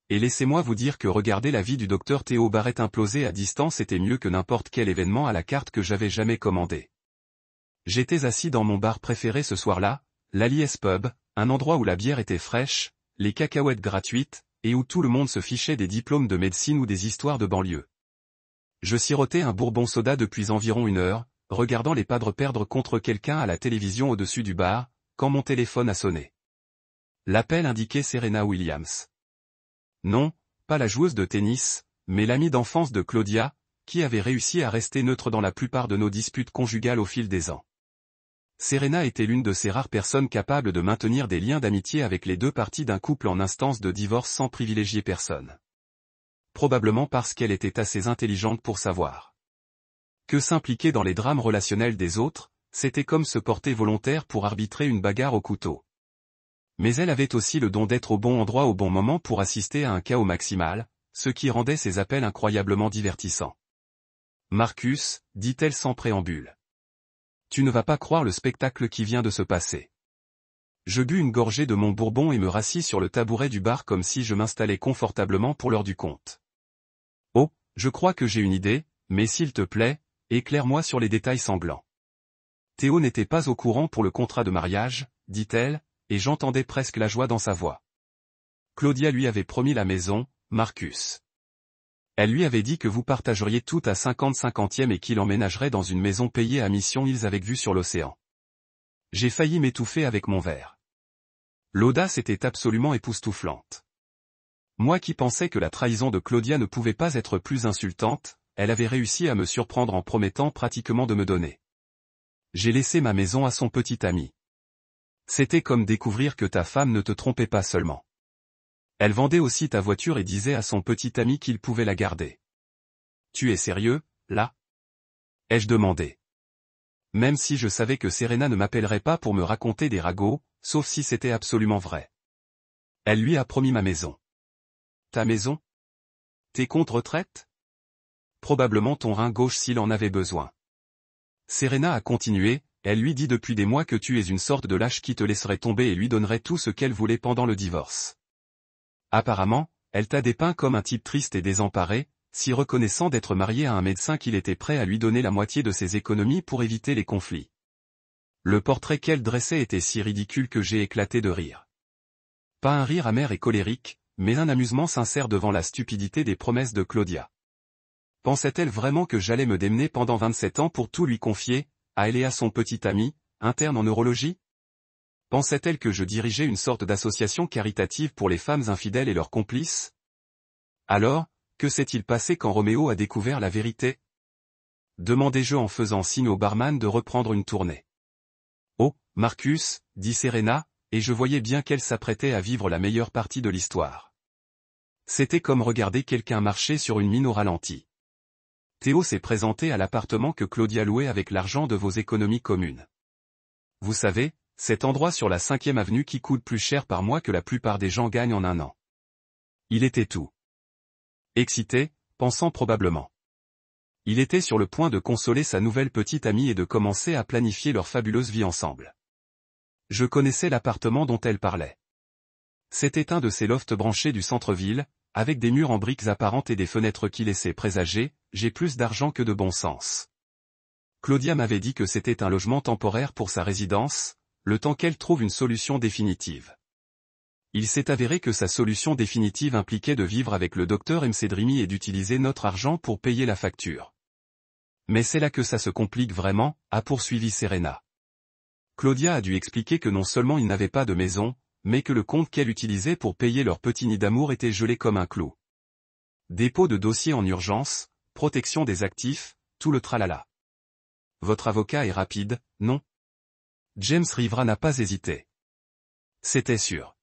Et laissez-moi vous dire que regarder la vie du docteur Théo Barrett imploser à distance était mieux que n'importe quel événement à la carte que j'avais jamais commandé. J'étais assis dans mon bar préféré ce soir-là, l'Aliès Pub, un endroit où la bière était fraîche, les cacahuètes gratuites, et où tout le monde se fichait des diplômes de médecine ou des histoires de banlieue. Je sirotais un bourbon soda depuis environ 1 heure, regardant les padres perdre contre quelqu'un à la télévision au-dessus du bar, quand mon téléphone a sonné. L'appel indiquait Serena Williams. Non, pas la joueuse de tennis, mais l'amie d'enfance de Claudia, qui avait réussi à rester neutre dans la plupart de nos disputes conjugales au fil des ans. Serena était l'une de ces rares personnes capables de maintenir des liens d'amitié avec les deux parties d'un couple en instance de divorce sans privilégier personne. Probablement parce qu'elle était assez intelligente pour savoir que s'impliquer dans les drames relationnels des autres, c'était comme se porter volontaire pour arbitrer une bagarre au couteau. Mais elle avait aussi le don d'être au bon endroit au bon moment pour assister à un chaos maximal, ce qui rendait ses appels incroyablement divertissants. « Marcus, dit-elle sans préambule. Tu ne vas pas croire le spectacle qui vient de se passer. » Je bus une gorgée de mon bourbon et me rassis sur le tabouret du bar comme si je m'installais confortablement pour l'heure du compte. « Oh, je crois que j'ai une idée, mais s'il te plaît, éclaire-moi sur les détails sanglants. » Théo n'était pas au courant pour le contrat de mariage, dit-elle, et j'entendais presque la joie dans sa voix. Claudia lui avait promis la maison, Marcus. Elle lui avait dit que vous partageriez tout à 50-50e et qu'il emménagerait dans une maison payée à Mission Hills avec vue sur l'océan. J'ai failli m'étouffer avec mon verre. L'audace était absolument époustouflante. Moi qui pensais que la trahison de Claudia ne pouvait pas être plus insultante, elle avait réussi à me surprendre en promettant pratiquement de me donner. J'ai laissé ma maison à son petit ami. C'était comme découvrir que ta femme ne te trompait pas seulement. Elle vendait aussi ta voiture et disait à son petit ami qu'il pouvait la garder. Tu es sérieux, là? Ai-je demandé. Même si je savais que Serena ne m'appellerait pas pour me raconter des ragots, sauf si c'était absolument vrai. Elle lui a promis ma maison. Ta maison? Tes comptes retraite? Probablement ton rein gauche s'il en avait besoin. Serena a continué, elle lui dit depuis des mois que tu es une sorte de lâche qui te laisserait tomber et lui donnerait tout ce qu'elle voulait pendant le divorce. Apparemment, elle t'a dépeint comme un type triste et désemparé, si reconnaissant d'être marié à un médecin qu'il était prêt à lui donner la moitié de ses économies pour éviter les conflits. Le portrait qu'elle dressait était si ridicule que j'ai éclaté de rire. Pas un rire amer et colérique, mais un amusement sincère devant la stupidité des promesses de Claudia. Pensait-elle vraiment que j'allais me démener pendant 27 ans pour tout lui confier, à elle et à son petit ami, interne en neurologie? Pensait-elle que je dirigeais une sorte d'association caritative pour les femmes infidèles et leurs complices? Alors, que s'est-il passé quand Roméo a découvert la vérité? demandai-je en faisant signe au barman de reprendre une tournée. Oh, Marcus, dit Serena, et je voyais bien qu'elle s'apprêtait à vivre la meilleure partie de l'histoire. C'était comme regarder quelqu'un marcher sur une mine au ralenti. Théo s'est présenté à l'appartement que Claudia louait avec l'argent de vos économies communes. Vous savez, cet endroit sur la 5e avenue qui coûte plus cher par mois que la plupart des gens gagnent en un an. Il était tout excité, pensant probablement. Il était sur le point de consoler sa nouvelle petite amie et de commencer à planifier leur fabuleuse vie ensemble. Je connaissais l'appartement dont elle parlait. C'était un de ces lofts branchés du centre-ville, avec des murs en briques apparentes et des fenêtres qui laissaient présager, j'ai plus d'argent que de bon sens. Claudia m'avait dit que c'était un logement temporaire pour sa résidence, le temps qu'elle trouve une solution définitive. Il s'est avéré que sa solution définitive impliquait de vivre avec le docteur Mcedrimi et d'utiliser notre argent pour payer la facture. Mais c'est là que ça se complique vraiment, a poursuivi Serena. Claudia a dû expliquer que non seulement ils n'avaient pas de maison, mais que le compte qu'elle utilisait pour payer leur petit nid d'amour était gelé comme un clou. Dépôt de dossier en urgence, protection des actifs, tout le tralala. Votre avocat est rapide, non? James Rivera n'a pas hésité. C'était sûr.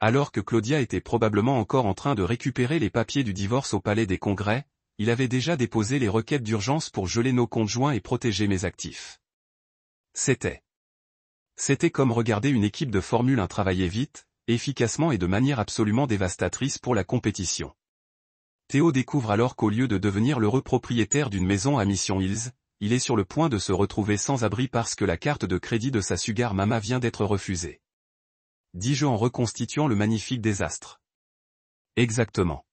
Alors que Claudia était probablement encore en train de récupérer les papiers du divorce au Palais des Congrès, il avait déjà déposé les requêtes d'urgence pour geler nos comptes joints et protéger mes actifs. C'était comme regarder une équipe de Formule 1 travailler vite, efficacement et de manière absolument dévastatrice pour la compétition. Théo découvre alors qu'au lieu de devenir l'heureux propriétaire d'une maison à Mission Hills, il est sur le point de se retrouver sans abri parce que la carte de crédit de sa sugar mama vient d'être refusée. Dis-je en reconstituant le magnifique désastre. Exactement.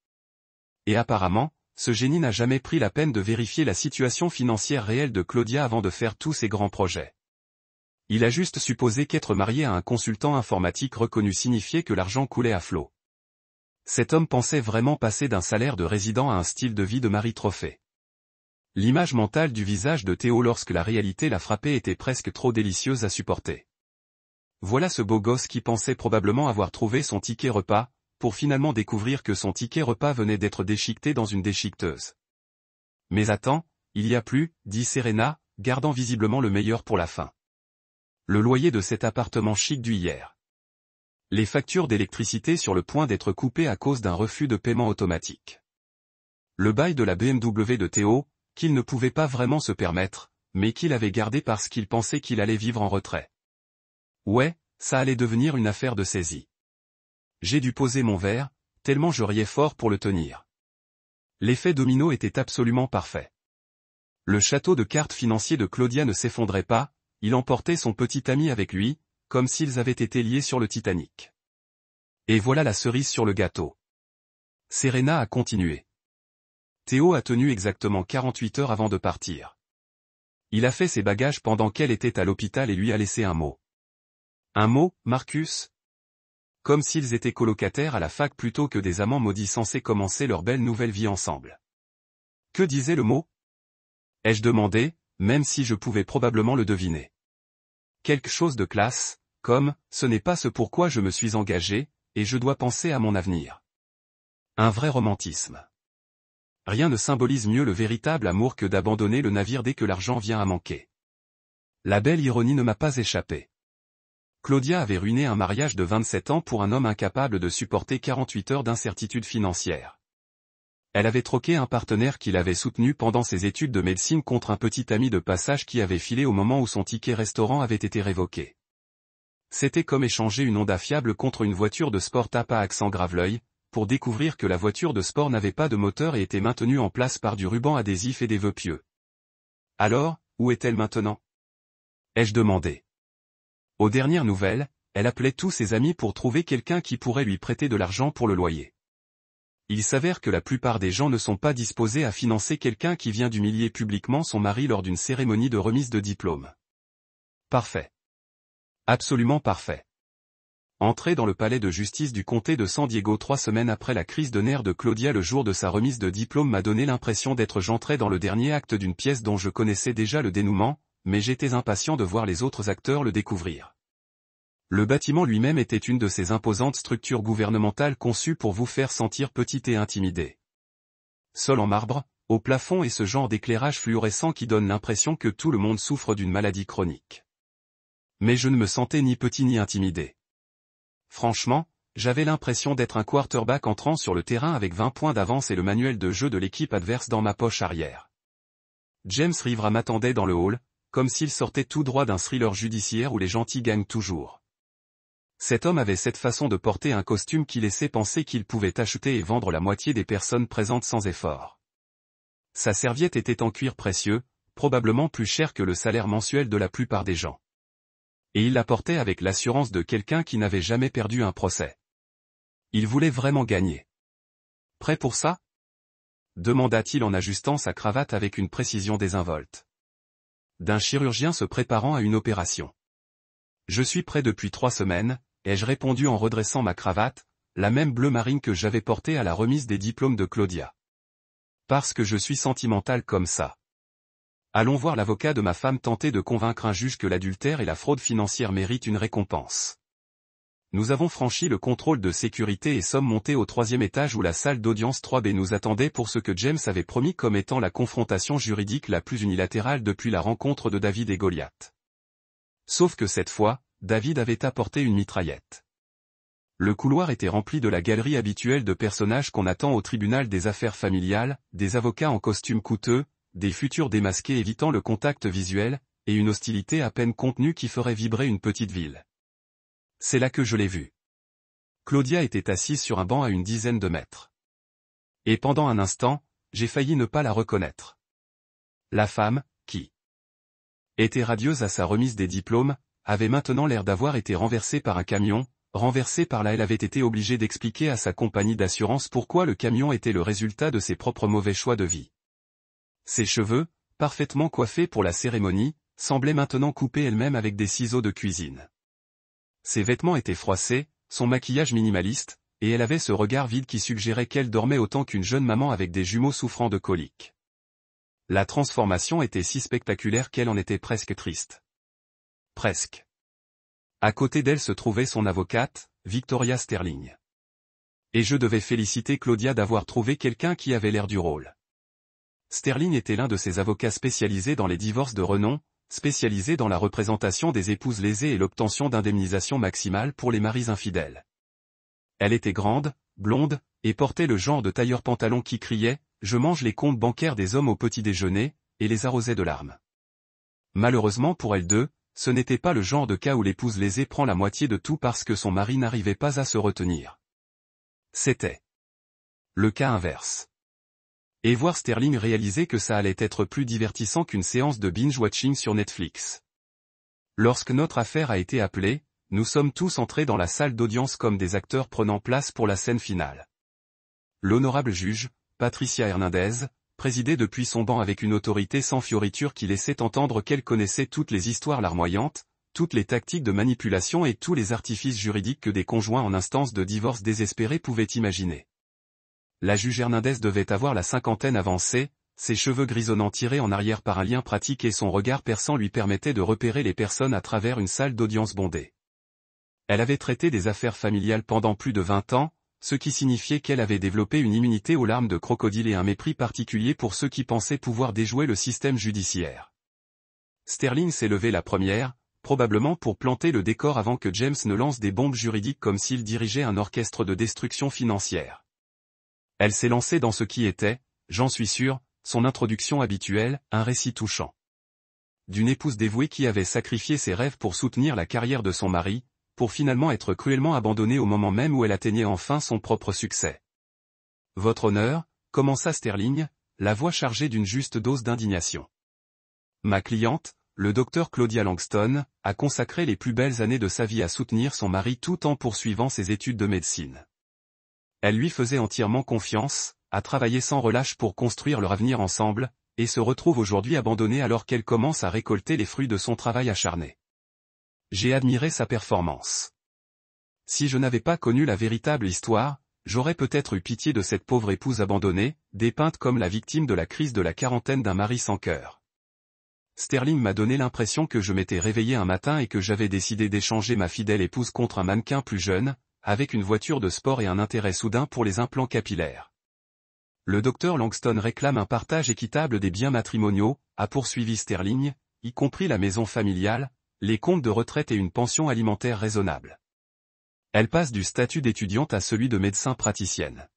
Et apparemment, ce génie n'a jamais pris la peine de vérifier la situation financière réelle de Claudia avant de faire tous ses grands projets. Il a juste supposé qu'être marié à un consultant informatique reconnu signifiait que l'argent coulait à flot. Cet homme pensait vraiment passer d'un salaire de résident à un style de vie de mari trophée. L'image mentale du visage de Théo lorsque la réalité l'a frappé était presque trop délicieuse à supporter. Voilà ce beau gosse qui pensait probablement avoir trouvé son ticket repas, pour finalement découvrir que son ticket repas venait d'être déchiqueté dans une déchiqueteuse. Mais attends, il y a plus, dit Serena, gardant visiblement le meilleur pour la fin. Le loyer de cet appartement chic du hier. Les factures d'électricité sur le point d'être coupées à cause d'un refus de paiement automatique. Le bail de la BMW de Théo, qu'il ne pouvait pas vraiment se permettre, mais qu'il avait gardé parce qu'il pensait qu'il allait vivre en retrait. Ouais, ça allait devenir une affaire de saisie. J'ai dû poser mon verre, tellement je riais fort pour le tenir. L'effet domino était absolument parfait. Le château de cartes financier de Claudia ne s'effondrait pas, il emportait son petit ami avec lui, comme s'ils avaient été liés sur le Titanic. Et voilà la cerise sur le gâteau. Serena a continué. Théo a tenu exactement 48 heures avant de partir. Il a fait ses bagages pendant qu'elle était à l'hôpital et lui a laissé un mot. Un mot, Marcus? Comme s'ils étaient colocataires à la fac plutôt que des amants maudits censés commencer leur belle nouvelle vie ensemble. Que disait le mot? Ai-je demandé, même si je pouvais probablement le deviner. Quelque chose de classe, comme, ce n'est pas ce pourquoi je me suis engagé, et je dois penser à mon avenir. Un vrai romantisme. Rien ne symbolise mieux le véritable amour que d'abandonner le navire dès que l'argent vient à manquer. La belle ironie ne m'a pas échappé. Claudia avait ruiné un mariage de 27 ans pour un homme incapable de supporter 48 heures d'incertitude financière. Elle avait troqué un partenaire qui l'avait soutenu pendant ses études de médecine contre un petit ami de passage qui avait filé au moment où son ticket restaurant avait été révoqué. C'était comme échanger une Honda fiable contre une voiture de sport tape à accent graveleuil, pour découvrir que la voiture de sport n'avait pas de moteur et était maintenue en place par du ruban adhésif et des vœux pieux. Alors, où est-elle maintenant? Ai-je demandé. Aux dernières nouvelles, elle appelait tous ses amis pour trouver quelqu'un qui pourrait lui prêter de l'argent pour le loyer. Il s'avère que la plupart des gens ne sont pas disposés à financer quelqu'un qui vient d'humilier publiquement son mari lors d'une cérémonie de remise de diplôme. Parfait. Absolument parfait. Entré dans le palais de justice du comté de San Diego 3 semaines après la crise de nerfs de Claudia le jour de sa remise de diplôme m'a donné l'impression d'être j'entrais dans le dernier acte d'une pièce dont je connaissais déjà le dénouement, mais j'étais impatient de voir les autres acteurs le découvrir. Le bâtiment lui-même était une de ces imposantes structures gouvernementales conçues pour vous faire sentir petit et intimidé. Sol en marbre, au plafond et ce genre d'éclairage fluorescent qui donne l'impression que tout le monde souffre d'une maladie chronique. Mais je ne me sentais ni petit ni intimidé. Franchement, j'avais l'impression d'être un quarterback entrant sur le terrain avec 20 points d'avance et le manuel de jeu de l'équipe adverse dans ma poche arrière. James Rivera m'attendait dans le hall, comme s'il sortait tout droit d'un thriller judiciaire où les gentils gagnent toujours. Cet homme avait cette façon de porter un costume qui laissait penser qu'il pouvait acheter et vendre la moitié des personnes présentes sans effort. Sa serviette était en cuir précieux, probablement plus cher que le salaire mensuel de la plupart des gens. Et il la portait avec l'assurance de quelqu'un qui n'avait jamais perdu un procès. Il voulait vraiment gagner. Prêt pour ça? Demanda-t-il en ajustant sa cravate avec une précision désinvolte. D'un chirurgien se préparant à une opération. Je suis prêt depuis 3 semaines, ai-je répondu en redressant ma cravate, la même bleu marine que j'avais portée à la remise des diplômes de Claudia. Parce que je suis sentimental comme ça. Allons voir l'avocat de ma femme tenter de convaincre un juge que l'adultère et la fraude financière méritent une récompense. Nous avons franchi le contrôle de sécurité et sommes montés au 3e étage où la salle d'audience 3B nous attendait pour ce que James avait promis comme étant la confrontation juridique la plus unilatérale depuis la rencontre de David et Goliath. Sauf que cette fois, David avait apporté une mitraillette. Le couloir était rempli de la galerie habituelle de personnages qu'on attend au tribunal des affaires familiales, des avocats en costumes coûteux, des futurs démasqués évitant le contact visuel, et une hostilité à peine contenue qui ferait vibrer une petite ville. C'est là que je l'ai vue. Claudia était assise sur un banc à une dizaine de mètres. Et pendant un instant, j'ai failli ne pas la reconnaître. La femme, qui était radieuse à sa remise des diplômes, avait maintenant l'air d'avoir été renversée par un camion, renversée par là elle avait été obligée d'expliquer à sa compagnie d'assurance pourquoi le camion était le résultat de ses propres mauvais choix de vie. Ses cheveux, parfaitement coiffés pour la cérémonie, semblaient maintenant coupés elle-même avec des ciseaux de cuisine. Ses vêtements étaient froissés, son maquillage minimaliste, et elle avait ce regard vide qui suggérait qu'elle dormait autant qu'une jeune maman avec des jumeaux souffrant de coliques. La transformation était si spectaculaire qu'elle en était presque triste. Presque. À côté d'elle se trouvait son avocate, Victoria Sterling. Et je devais féliciter Claudia d'avoir trouvé quelqu'un qui avait l'air du rôle. Sterling était l'un de ces avocats spécialisés dans les divorces de renom, spécialisé dans la représentation des épouses lésées et l'obtention d'indemnisation maximale pour les maris infidèles. Elle était grande, blonde, et portait le genre de tailleur-pantalon qui criait « Je mange les comptes bancaires des hommes au petit déjeuner » et les arrosait de larmes. Malheureusement pour elles deux, ce n'était pas le genre de cas où l'épouse lésée prend la moitié de tout parce que son mari n'arrivait pas à se retenir. C'était le cas inverse. Et voir Sterling réaliser que ça allait être plus divertissant qu'une séance de binge-watching sur Netflix. Lorsque notre affaire a été appelée, nous sommes tous entrés dans la salle d'audience comme des acteurs prenant place pour la scène finale. L'honorable juge, Patricia Hernandez, présidait depuis son banc avec une autorité sans fioriture qui laissait entendre qu'elle connaissait toutes les histoires larmoyantes, toutes les tactiques de manipulation et tous les artifices juridiques que des conjoints en instance de divorce désespérés pouvaient imaginer. La juge Hernandez devait avoir la cinquantaine avancée, ses cheveux grisonnants tirés en arrière par un lien pratique et son regard perçant lui permettait de repérer les personnes à travers une salle d'audience bondée. Elle avait traité des affaires familiales pendant plus de 20 ans, ce qui signifiait qu'elle avait développé une immunité aux larmes de crocodile et un mépris particulier pour ceux qui pensaient pouvoir déjouer le système judiciaire. Sterling s'est levée la première, probablement pour planter le décor avant que James ne lance des bombes juridiques comme s'il dirigeait un orchestre de destruction financière. Elle s'est lancée dans ce qui était, j'en suis sûr, son introduction habituelle, un récit touchant. D'une épouse dévouée qui avait sacrifié ses rêves pour soutenir la carrière de son mari, pour finalement être cruellement abandonnée au moment même où elle atteignait enfin son propre succès. Votre honneur, commença Sterling, la voix chargée d'une juste dose d'indignation. Ma cliente, le docteur Claudia Langston, a consacré les plus belles années de sa vie à soutenir son mari tout en poursuivant ses études de médecine. Elle lui faisait entièrement confiance, a travaillé sans relâche pour construire leur avenir ensemble, et se retrouve aujourd'hui abandonnée alors qu'elle commence à récolter les fruits de son travail acharné. J'ai admiré sa performance. Si je n'avais pas connu la véritable histoire, j'aurais peut-être eu pitié de cette pauvre épouse abandonnée, dépeinte comme la victime de la crise de la quarantaine d'un mari sans cœur. Sterling m'a donné l'impression que je m'étais réveillé un matin et que j'avais décidé d'échanger ma fidèle épouse contre un mannequin plus jeune, avec une voiture de sport et un intérêt soudain pour les implants capillaires. Le docteur Langston réclame un partage équitable des biens matrimoniaux, a poursuivi Sterling, y compris la maison familiale, les comptes de retraite et une pension alimentaire raisonnable. Elle passe du statut d'étudiante à celui de médecin praticienne.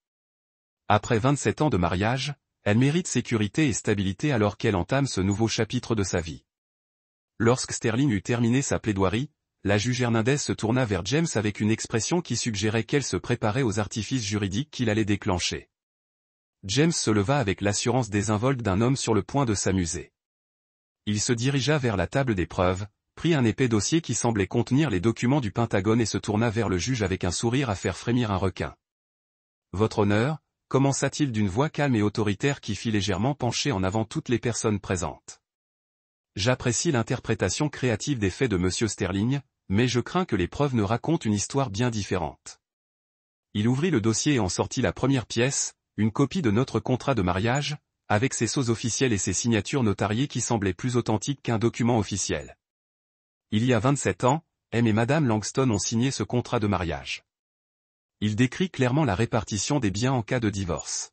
Après 27 ans de mariage, elle mérite sécurité et stabilité alors qu'elle entame ce nouveau chapitre de sa vie. Lorsque Sterling eut terminé sa plaidoirie, la juge Hernandez se tourna vers James avec une expression qui suggérait qu'elle se préparait aux artifices juridiques qu'il allait déclencher. James se leva avec l'assurance désinvolte d'un homme sur le point de s'amuser. Il se dirigea vers la table des preuves, prit un épais dossier qui semblait contenir les documents du Pentagone et se tourna vers le juge avec un sourire à faire frémir un requin. « Votre honneur » commença-t-il d'une voix calme et autoritaire qui fit légèrement pencher en avant toutes les personnes présentes. « J'apprécie l'interprétation créative des faits de M. Sterling, mais je crains que les preuves ne racontent une histoire bien différente. » Il ouvrit le dossier et en sortit la première pièce, une copie de notre contrat de mariage, avec ses sceaux officiels et ses signatures notariées qui semblaient plus authentiques qu'un document officiel. Il y a 27 ans, M et Madame Langston ont signé ce contrat de mariage. Il décrit clairement la répartition des biens en cas de divorce.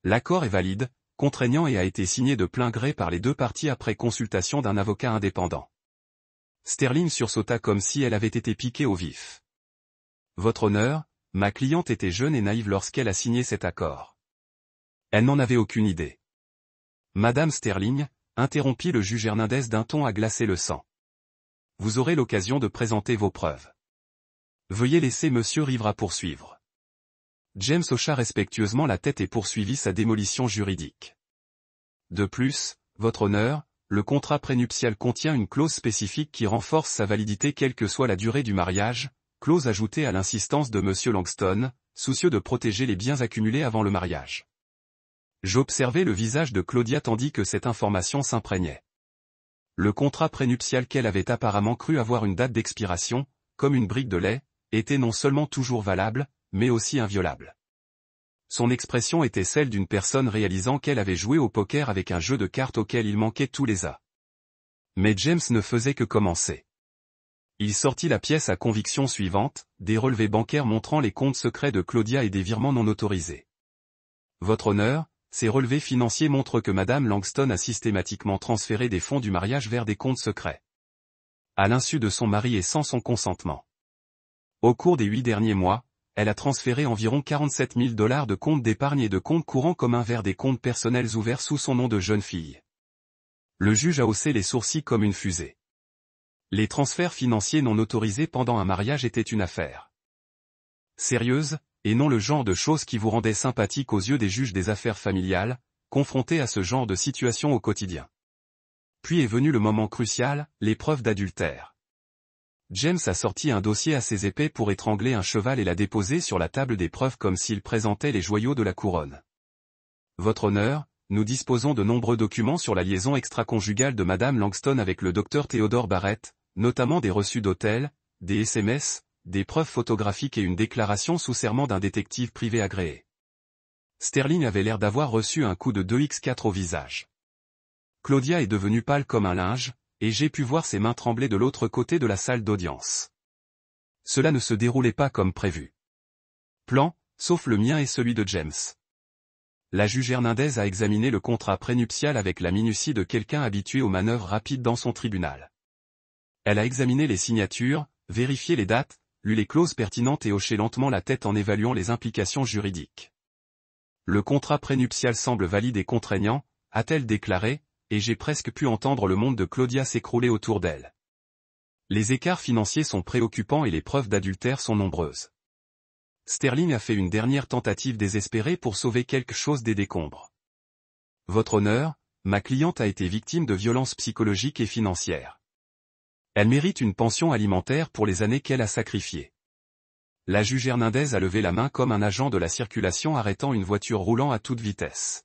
L'accord est valide, contraignant et a été signé de plein gré par les deux parties après consultation d'un avocat indépendant. Sterling sursauta comme si elle avait été piquée au vif. « Votre honneur, ma cliente était jeune et naïve lorsqu'elle a signé cet accord. Elle n'en avait aucune idée. » Madame Sterling, interrompit le juge Hernandez d'un ton à glacer le sang. « Vous aurez l'occasion de présenter vos preuves. Veuillez laisser Monsieur Rivera poursuivre. » James hocha respectueusement la tête et poursuivit sa démolition juridique. « De plus, votre honneur, le contrat prénuptial contient une clause spécifique qui renforce sa validité quelle que soit la durée du mariage, clause ajoutée à l'insistance de Monsieur Langston, soucieux de protéger les biens accumulés avant le mariage. » J'observai le visage de Claudia tandis que cette information s'imprégnait. Le contrat prénuptial qu'elle avait apparemment cru avoir une date d'expiration, comme une brique de lait, était non seulement toujours valable, mais aussi inviolable. Son expression était celle d'une personne réalisant qu'elle avait joué au poker avec un jeu de cartes auquel il manquait tous les as. Mais James ne faisait que commencer. Il sortit la pièce à conviction suivante, des relevés bancaires montrant les comptes secrets de Claudia et des virements non autorisés. Votre honneur, ces relevés financiers montrent que Madame Langston a systématiquement transféré des fonds du mariage vers des comptes secrets. À l'insu de son mari et sans son consentement. Au cours des 8 derniers mois, elle a transféré environ 47 000 $ de comptes d'épargne et de comptes courants communs vers des comptes personnels ouverts sous son nom de jeune fille. Le juge a haussé les sourcils comme une fusée. Les transferts financiers non autorisés pendant un mariage étaient une affaire sérieuse, et non le genre de choses qui vous rendait sympathique aux yeux des juges des affaires familiales, confrontés à ce genre de situation au quotidien. Puis est venu le moment crucial, l'épreuve d'adultère. James a sorti un dossier assez épais pour étrangler un cheval et l'a déposé sur la table des preuves comme s'il présentait les joyaux de la couronne. Votre honneur, nous disposons de nombreux documents sur la liaison extra-conjugale de Madame Langston avec le docteur Theodore Barrett, notamment des reçus d'hôtel, des SMS, des preuves photographiques et une déclaration sous serment d'un détective privé agréé. Sterling avait l'air d'avoir reçu un coup de 2x4 au visage. Claudia est devenue pâle comme un linge, et j'ai pu voir ses mains trembler de l'autre côté de la salle d'audience. Cela ne se déroulait pas comme prévu. Plan, sauf le mien et celui de James. La juge Hernandez a examiné le contrat prénuptial avec la minutie de quelqu'un habitué aux manœuvres rapides dans son tribunal. Elle a examiné les signatures, vérifié les dates, lu les clauses pertinentes et hoché lentement la tête en évaluant les implications juridiques. Le contrat prénuptial semble valide et contraignant, a-t-elle déclaré, et j'ai presque pu entendre le monde de Claudia s'écrouler autour d'elle. Les écarts financiers sont préoccupants et les preuves d'adultère sont nombreuses. Sterling a fait une dernière tentative désespérée pour sauver quelque chose des décombres. Votre honneur, ma cliente a été victime de violences psychologiques et financières. Elle mérite une pension alimentaire pour les années qu'elle a sacrifiées. La juge Hernandez a levé la main comme un agent de la circulation arrêtant une voiture roulant à toute vitesse.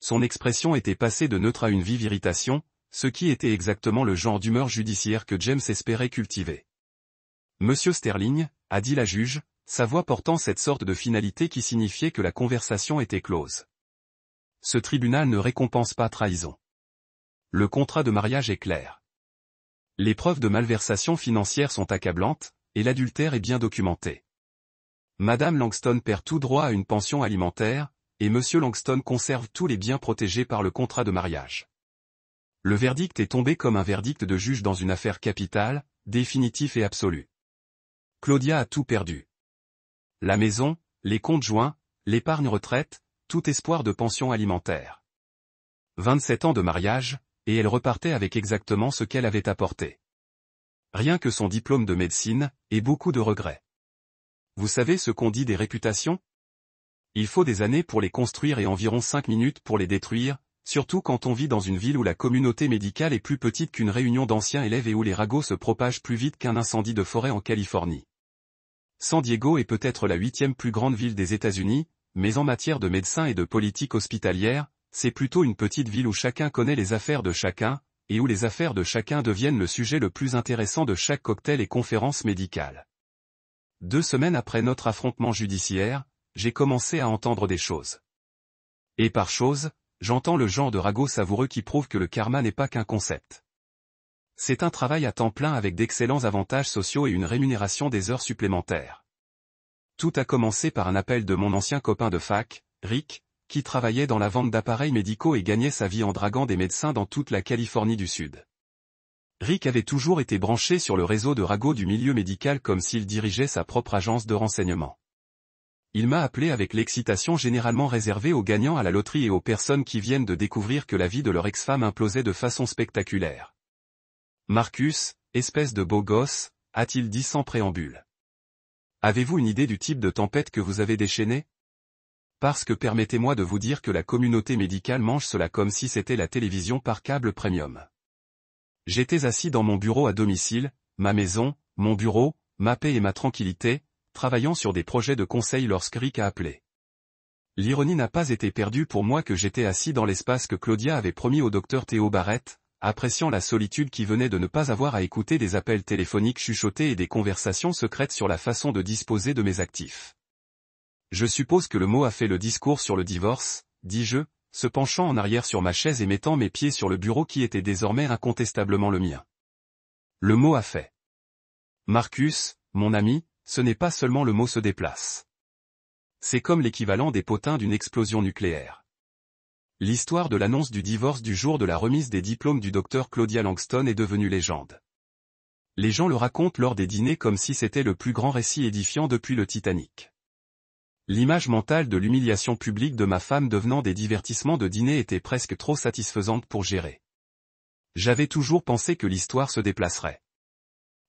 Son expression était passée de neutre à une vive irritation, ce qui était exactement le genre d'humeur judiciaire que James espérait cultiver. Monsieur Sterling, a dit la juge, sa voix portant cette sorte de finalité qui signifiait que la conversation était close. Ce tribunal ne récompense pas trahison. Le contrat de mariage est clair. Les preuves de malversation financière sont accablantes, et l'adultère est bien documenté. Madame Langston perd tout droit à une pension alimentaire, et M. Langston conserve tous les biens protégés par le contrat de mariage. Le verdict est tombé comme un verdict de juge dans une affaire capitale, définitif et absolu. Claudia a tout perdu. La maison, les comptes joints, l'épargne retraite, tout espoir de pension alimentaire. 27 ans de mariage, et elle repartait avec exactement ce qu'elle avait apporté. Rien que son diplôme de médecine, et beaucoup de regrets. Vous savez ce qu'on dit des réputations? Il faut des années pour les construire et environ 5 minutes pour les détruire, surtout quand on vit dans une ville où la communauté médicale est plus petite qu'une réunion d'anciens élèves et où les ragots se propagent plus vite qu'un incendie de forêt en Californie. San Diego est peut-être la 8e plus grande ville des États-Unis, mais en matière de médecins et de politique hospitalière, c'est plutôt une petite ville où chacun connaît les affaires de chacun, et où les affaires de chacun deviennent le sujet le plus intéressant de chaque cocktail et conférence médicale. 2 semaines après notre affrontement judiciaire, j'ai commencé à entendre des choses. Et par choses, j'entends le genre de ragot savoureux qui prouve que le karma n'est pas qu'un concept. C'est un travail à temps plein avec d'excellents avantages sociaux et une rémunération des heures supplémentaires. Tout a commencé par un appel de mon ancien copain de fac, Rick, qui travaillait dans la vente d'appareils médicaux et gagnait sa vie en draguant des médecins dans toute la Californie du Sud. Rick avait toujours été branché sur le réseau de ragots du milieu médical comme s'il dirigeait sa propre agence de renseignement. Il m'a appelé avec l'excitation généralement réservée aux gagnants à la loterie et aux personnes qui viennent de découvrir que la vie de leur ex-femme implosait de façon spectaculaire. Marcus, espèce de beau gosse, a-t-il dit sans préambule. Avez-vous une idée du type de tempête que vous avez déchaîné? Parce que permettez-moi de vous dire que la communauté médicale mange cela comme si c'était la télévision par câble premium. J'étais assis dans mon bureau à domicile, ma maison, mon bureau, ma paix et ma tranquillité, travaillant sur des projets de conseil lorsque Rick a appelé. L'ironie n'a pas été perdue pour moi que j'étais assis dans l'espace que Claudia avait promis au docteur Theo Barrett, appréciant la solitude qui venait de ne pas avoir à écouter des appels téléphoniques chuchotés et des conversations secrètes sur la façon de disposer de mes actifs. Je suppose que le mot a fait le discours sur le divorce, dis-je, se penchant en arrière sur ma chaise et mettant mes pieds sur le bureau qui était désormais incontestablement le mien. Le mot a fait. Marcus, mon ami, ce n'est pas seulement le mot se déplace. C'est comme l'équivalent des potins d'une explosion nucléaire. L'histoire de l'annonce du divorce du jour de la remise des diplômes du docteur Claudia Langston est devenue légende. Les gens le racontent lors des dîners comme si c'était le plus grand récit édifiant depuis le Titanic. L'image mentale de l'humiliation publique de ma femme devenant des divertissements de dîner était presque trop satisfaisante pour gérer. J'avais toujours pensé que l'histoire se déplacerait.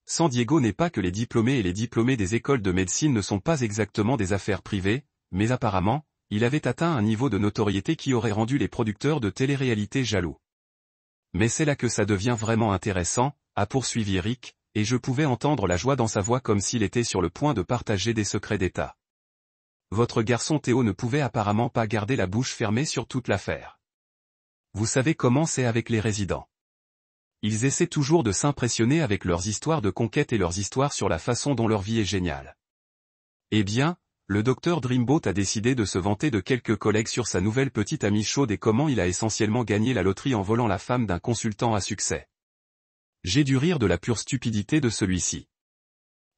San Diego n'est pas que les diplômés et les diplômés des écoles de médecine ne sont pas exactement des affaires privées, mais apparemment, il avait atteint un niveau de notoriété qui aurait rendu les producteurs de télé-réalité jaloux. Mais c'est là que ça devient vraiment intéressant, a poursuivi Rick, et je pouvais entendre la joie dans sa voix comme s'il était sur le point de partager des secrets d'État. Votre garçon Théo ne pouvait apparemment pas garder la bouche fermée sur toute l'affaire. Vous savez comment c'est avec les résidents. Ils essaient toujours de s'impressionner avec leurs histoires de conquête et leurs histoires sur la façon dont leur vie est géniale. Eh bien, le docteur Dreamboat a décidé de se vanter de quelques collègues sur sa nouvelle petite amie chaude et comment il a essentiellement gagné la loterie en volant la femme d'un consultant à succès. J'ai dû rire de la pure stupidité de celui-ci.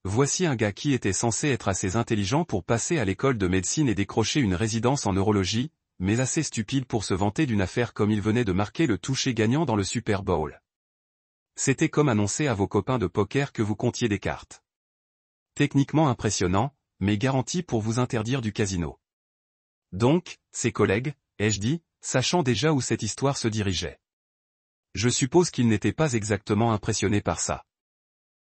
Voici un gars qui était censé être assez intelligent pour passer à l'école de médecine et décrocher une résidence en neurologie, mais assez stupide pour se vanter d'une affaire comme il venait de marquer le toucher gagnant dans le Super Bowl. C'était comme annoncer à vos copains de poker que vous comptiez des cartes. Techniquement impressionnant, mais garanti pour vous interdire du casino. Donc, ses collègues, ai-je dit, sachant déjà où cette histoire se dirigeait. Je suppose qu'ils n'étaient pas exactement impressionnés par ça.